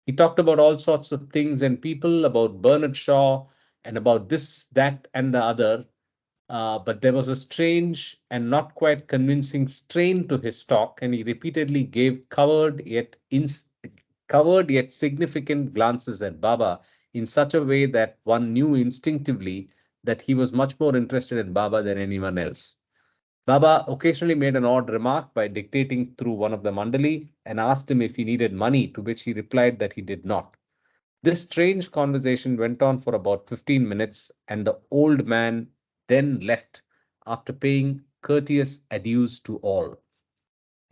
[SPEAKER 2] He talked about all sorts of things and people, about Bernard Shaw, and about this, that, and the other. But there was a strange and not quite convincing strain to his talk, and he repeatedly gave covered yet significant glances at Baba in such a way that one knew instinctively that he was much more interested in Baba than anyone else. Baba occasionally made an odd remark by dictating through one of the mandali and asked him if he needed money, to which he replied that he did not. This strange conversation went on for about 15 minutes, and the old man then left after paying courteous adieus to all.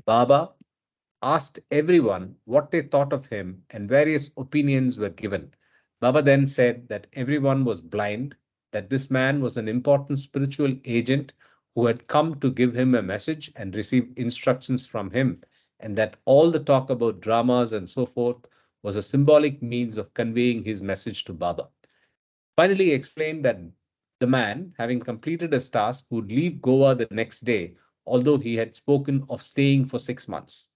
[SPEAKER 2] Baba asked everyone what they thought of him, and various opinions were given. Baba then said that everyone was blind, that this man was an important spiritual agent who had come to give him a message and receive instructions from him, and that all the talk about dramas and so forth was a symbolic means of conveying his message to Baba. Finally, he explained that the man, having completed his task, would leave Goa the next day, although he had spoken of staying for 6 months.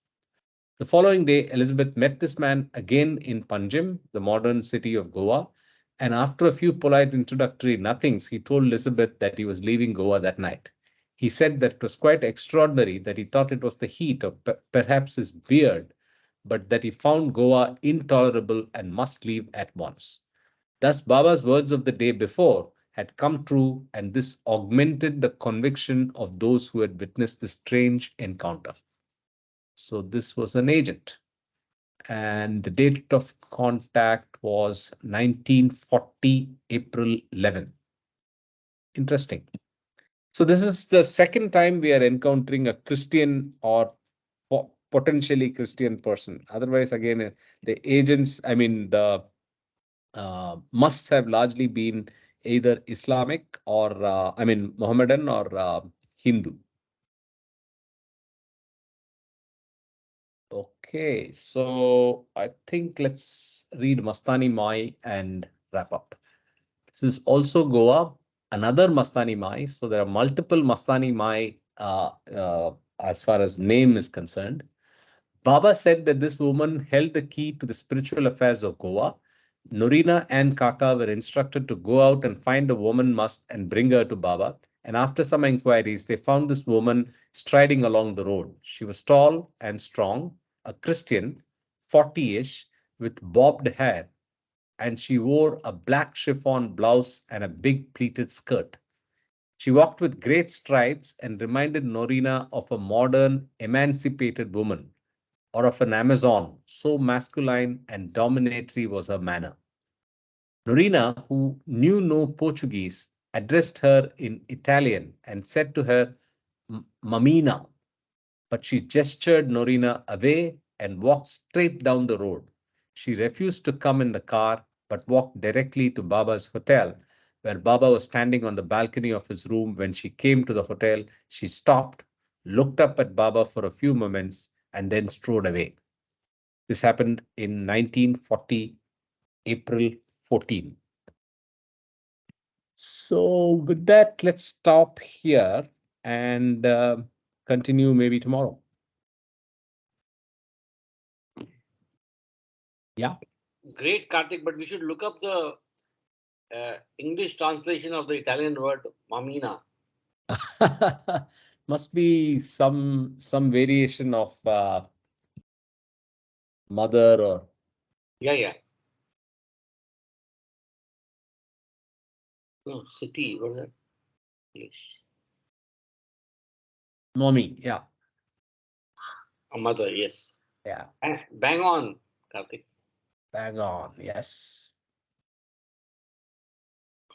[SPEAKER 2] The following day, Elizabeth met this man again in Panjim, the modern city of Goa, and after a few polite introductory nothings, he told Elizabeth that he was leaving Goa that night. He said that it was quite extraordinary, that he thought it was the heat or perhaps his beard, but that he found Goa intolerable and must leave at once. Thus, Baba's words of the day before had come true, and this augmented the conviction of those who had witnessed this strange encounter. So this was an agent, and the date of contact was 1940, April 11. Interesting. So this is the second time we are encountering a Christian or potentially Christian person. Otherwise, again, the agents, I mean, the musts have largely been either Islamic or, Mohammedan or Hindu. Okay, so I think let's read Mastani Mai and wrap up. This is also Goa, another Mastani Mai. So there are multiple Mastani Mai as far as name is concerned. Baba said that this woman held the key to the spiritual affairs of Goa. Norina and Kaka were instructed to go out and find a woman must and bring her to Baba. And after some inquiries, they found this woman striding along the road. She was tall and strong, a Christian, 40-ish, with bobbed hair, and she wore a black chiffon blouse and a big pleated skirt. She walked with great strides and reminded Norina of a modern, emancipated woman, or of an Amazon, so masculine and dominatory was her manner. Norina, who knew no Portuguese, addressed her in Italian and said to her, Mamina, but she gestured Norina away and walked straight down the road. She refused to come in the car, but walked directly to Baba's hotel, where Baba was standing on the balcony of his room. When she came to the hotel, she stopped, looked up at Baba for a few moments, and then strode away. This happened in 1940, April 14. So with that, let's stop here and continue maybe tomorrow. Yeah.
[SPEAKER 1] Great, Karthik, but we should look up the English translation of the Italian word mamina.
[SPEAKER 2] Must be some variation of mother or
[SPEAKER 1] Yeah. No, city, what is that? English.
[SPEAKER 2] mommy. Yeah.
[SPEAKER 1] A mother, yes.
[SPEAKER 2] Yeah.
[SPEAKER 1] Bang on, Karthik.
[SPEAKER 2] Bang on. Yes.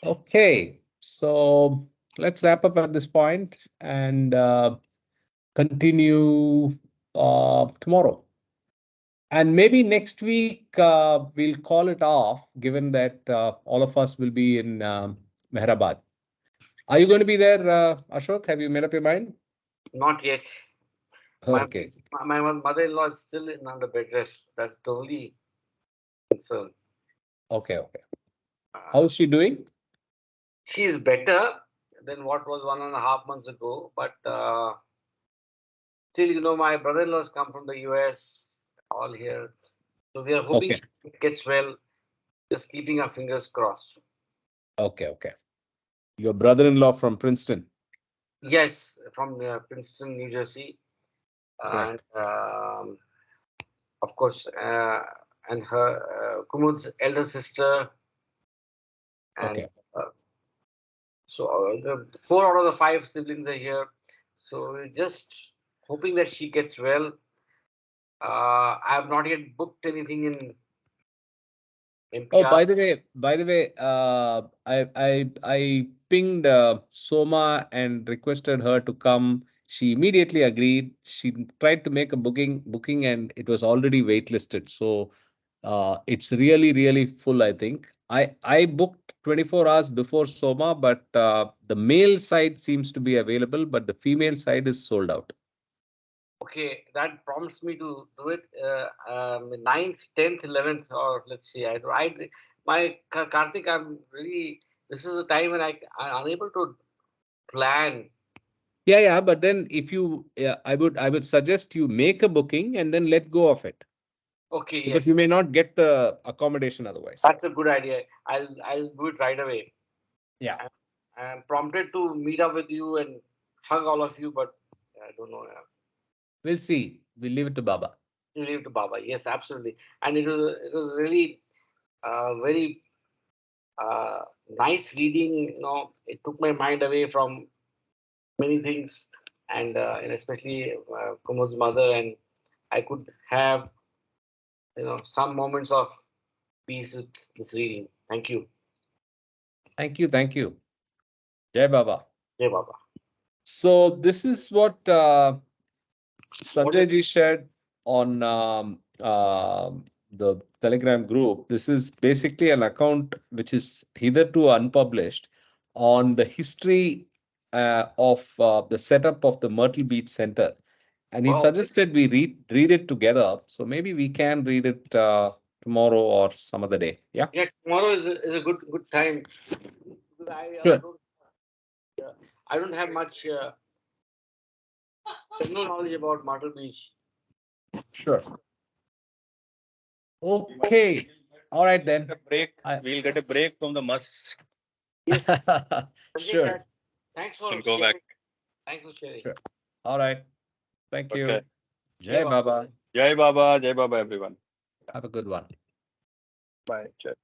[SPEAKER 2] Okay. So let's wrap up at this point and continue tomorrow. And maybe next week we'll call it off, given that all of us will be in Mehrabad. Are you going to be there, Ashok? Have you made up your mind?
[SPEAKER 1] Not yet. My,
[SPEAKER 2] Okay.
[SPEAKER 1] my mother-in-law is still in under bed rest. That's the only concern.
[SPEAKER 2] Okay. Okay.
[SPEAKER 1] Uh,
[SPEAKER 2] How's she doing?
[SPEAKER 1] she is better than what was 1.5 months ago, but still, my brother-in-laws come from the US, all here. So we are hoping
[SPEAKER 2] Okay.
[SPEAKER 1] she gets well, just keeping our fingers crossed.
[SPEAKER 2] Okay. Okay. Your brother-in-law from Princeton.
[SPEAKER 1] Yes, from Princeton, New Jersey.
[SPEAKER 2] Right.
[SPEAKER 1] And of course, and her Kumud's elder sister. And
[SPEAKER 2] Okay.
[SPEAKER 1] so the 4 out of the 5 siblings are here. So we're just hoping that she gets well. I have not yet booked anything in
[SPEAKER 2] Oh,
[SPEAKER 1] NPR.
[SPEAKER 2] by the way, I pinged Soma and requested her to come. She immediately agreed. She tried to make a booking, and it was already waitlisted. So it's really full, I think. I booked 24 hours before Soma, but the male side seems to be available, but the female side is sold out.
[SPEAKER 1] Okay, that prompts me to do it 9th, 10th, 11th, or let's see. Karthik, I'm really. This is a time when I'm unable to plan.
[SPEAKER 2] Yeah, but then if you, I would suggest you make a booking and then let go of it,
[SPEAKER 1] Okay,
[SPEAKER 2] because you
[SPEAKER 1] yes,
[SPEAKER 2] may not get the accommodation otherwise.
[SPEAKER 1] that's a good idea. I'll do it right away.
[SPEAKER 2] Yeah.
[SPEAKER 1] I'm prompted to meet up with you and hug all of you, but I don't know.
[SPEAKER 2] We'll see. We'll leave it to Baba.
[SPEAKER 1] You leave to Baba. Yes, absolutely. And it was really very nice reading. It took my mind away from many things, and especially Kumud's mother, and I could have some moments of peace with this reading. Thank you,
[SPEAKER 2] Thank you. Thank you. Jai Baba.
[SPEAKER 1] Jai Baba.
[SPEAKER 2] So this is what
[SPEAKER 1] What
[SPEAKER 2] Sanjay ji shared on the Telegram group. This is basically an account which is hitherto unpublished on the history of the setup of the Myrtle Beach Center. And he
[SPEAKER 1] Wow.
[SPEAKER 2] suggested we read it together. So maybe we can read it tomorrow or some other day. Yeah.
[SPEAKER 1] Yeah, tomorrow is a good time. Because I
[SPEAKER 2] Sure.
[SPEAKER 1] I don't have much techno knowledge about Myrtle Beach.
[SPEAKER 2] Sure. Okay. All right then.
[SPEAKER 3] We'll get a break from the musts
[SPEAKER 1] Yes, Sanjay,
[SPEAKER 2] Sure.
[SPEAKER 1] thanks for
[SPEAKER 3] and go
[SPEAKER 1] sharing.
[SPEAKER 3] back.
[SPEAKER 1] Thanks for sharing.
[SPEAKER 2] Sure. All right. Thank you.
[SPEAKER 3] Okay.
[SPEAKER 2] Jai Baba.
[SPEAKER 3] Jai Baba, everyone.
[SPEAKER 2] Have a good one.
[SPEAKER 3] Bye. Jai.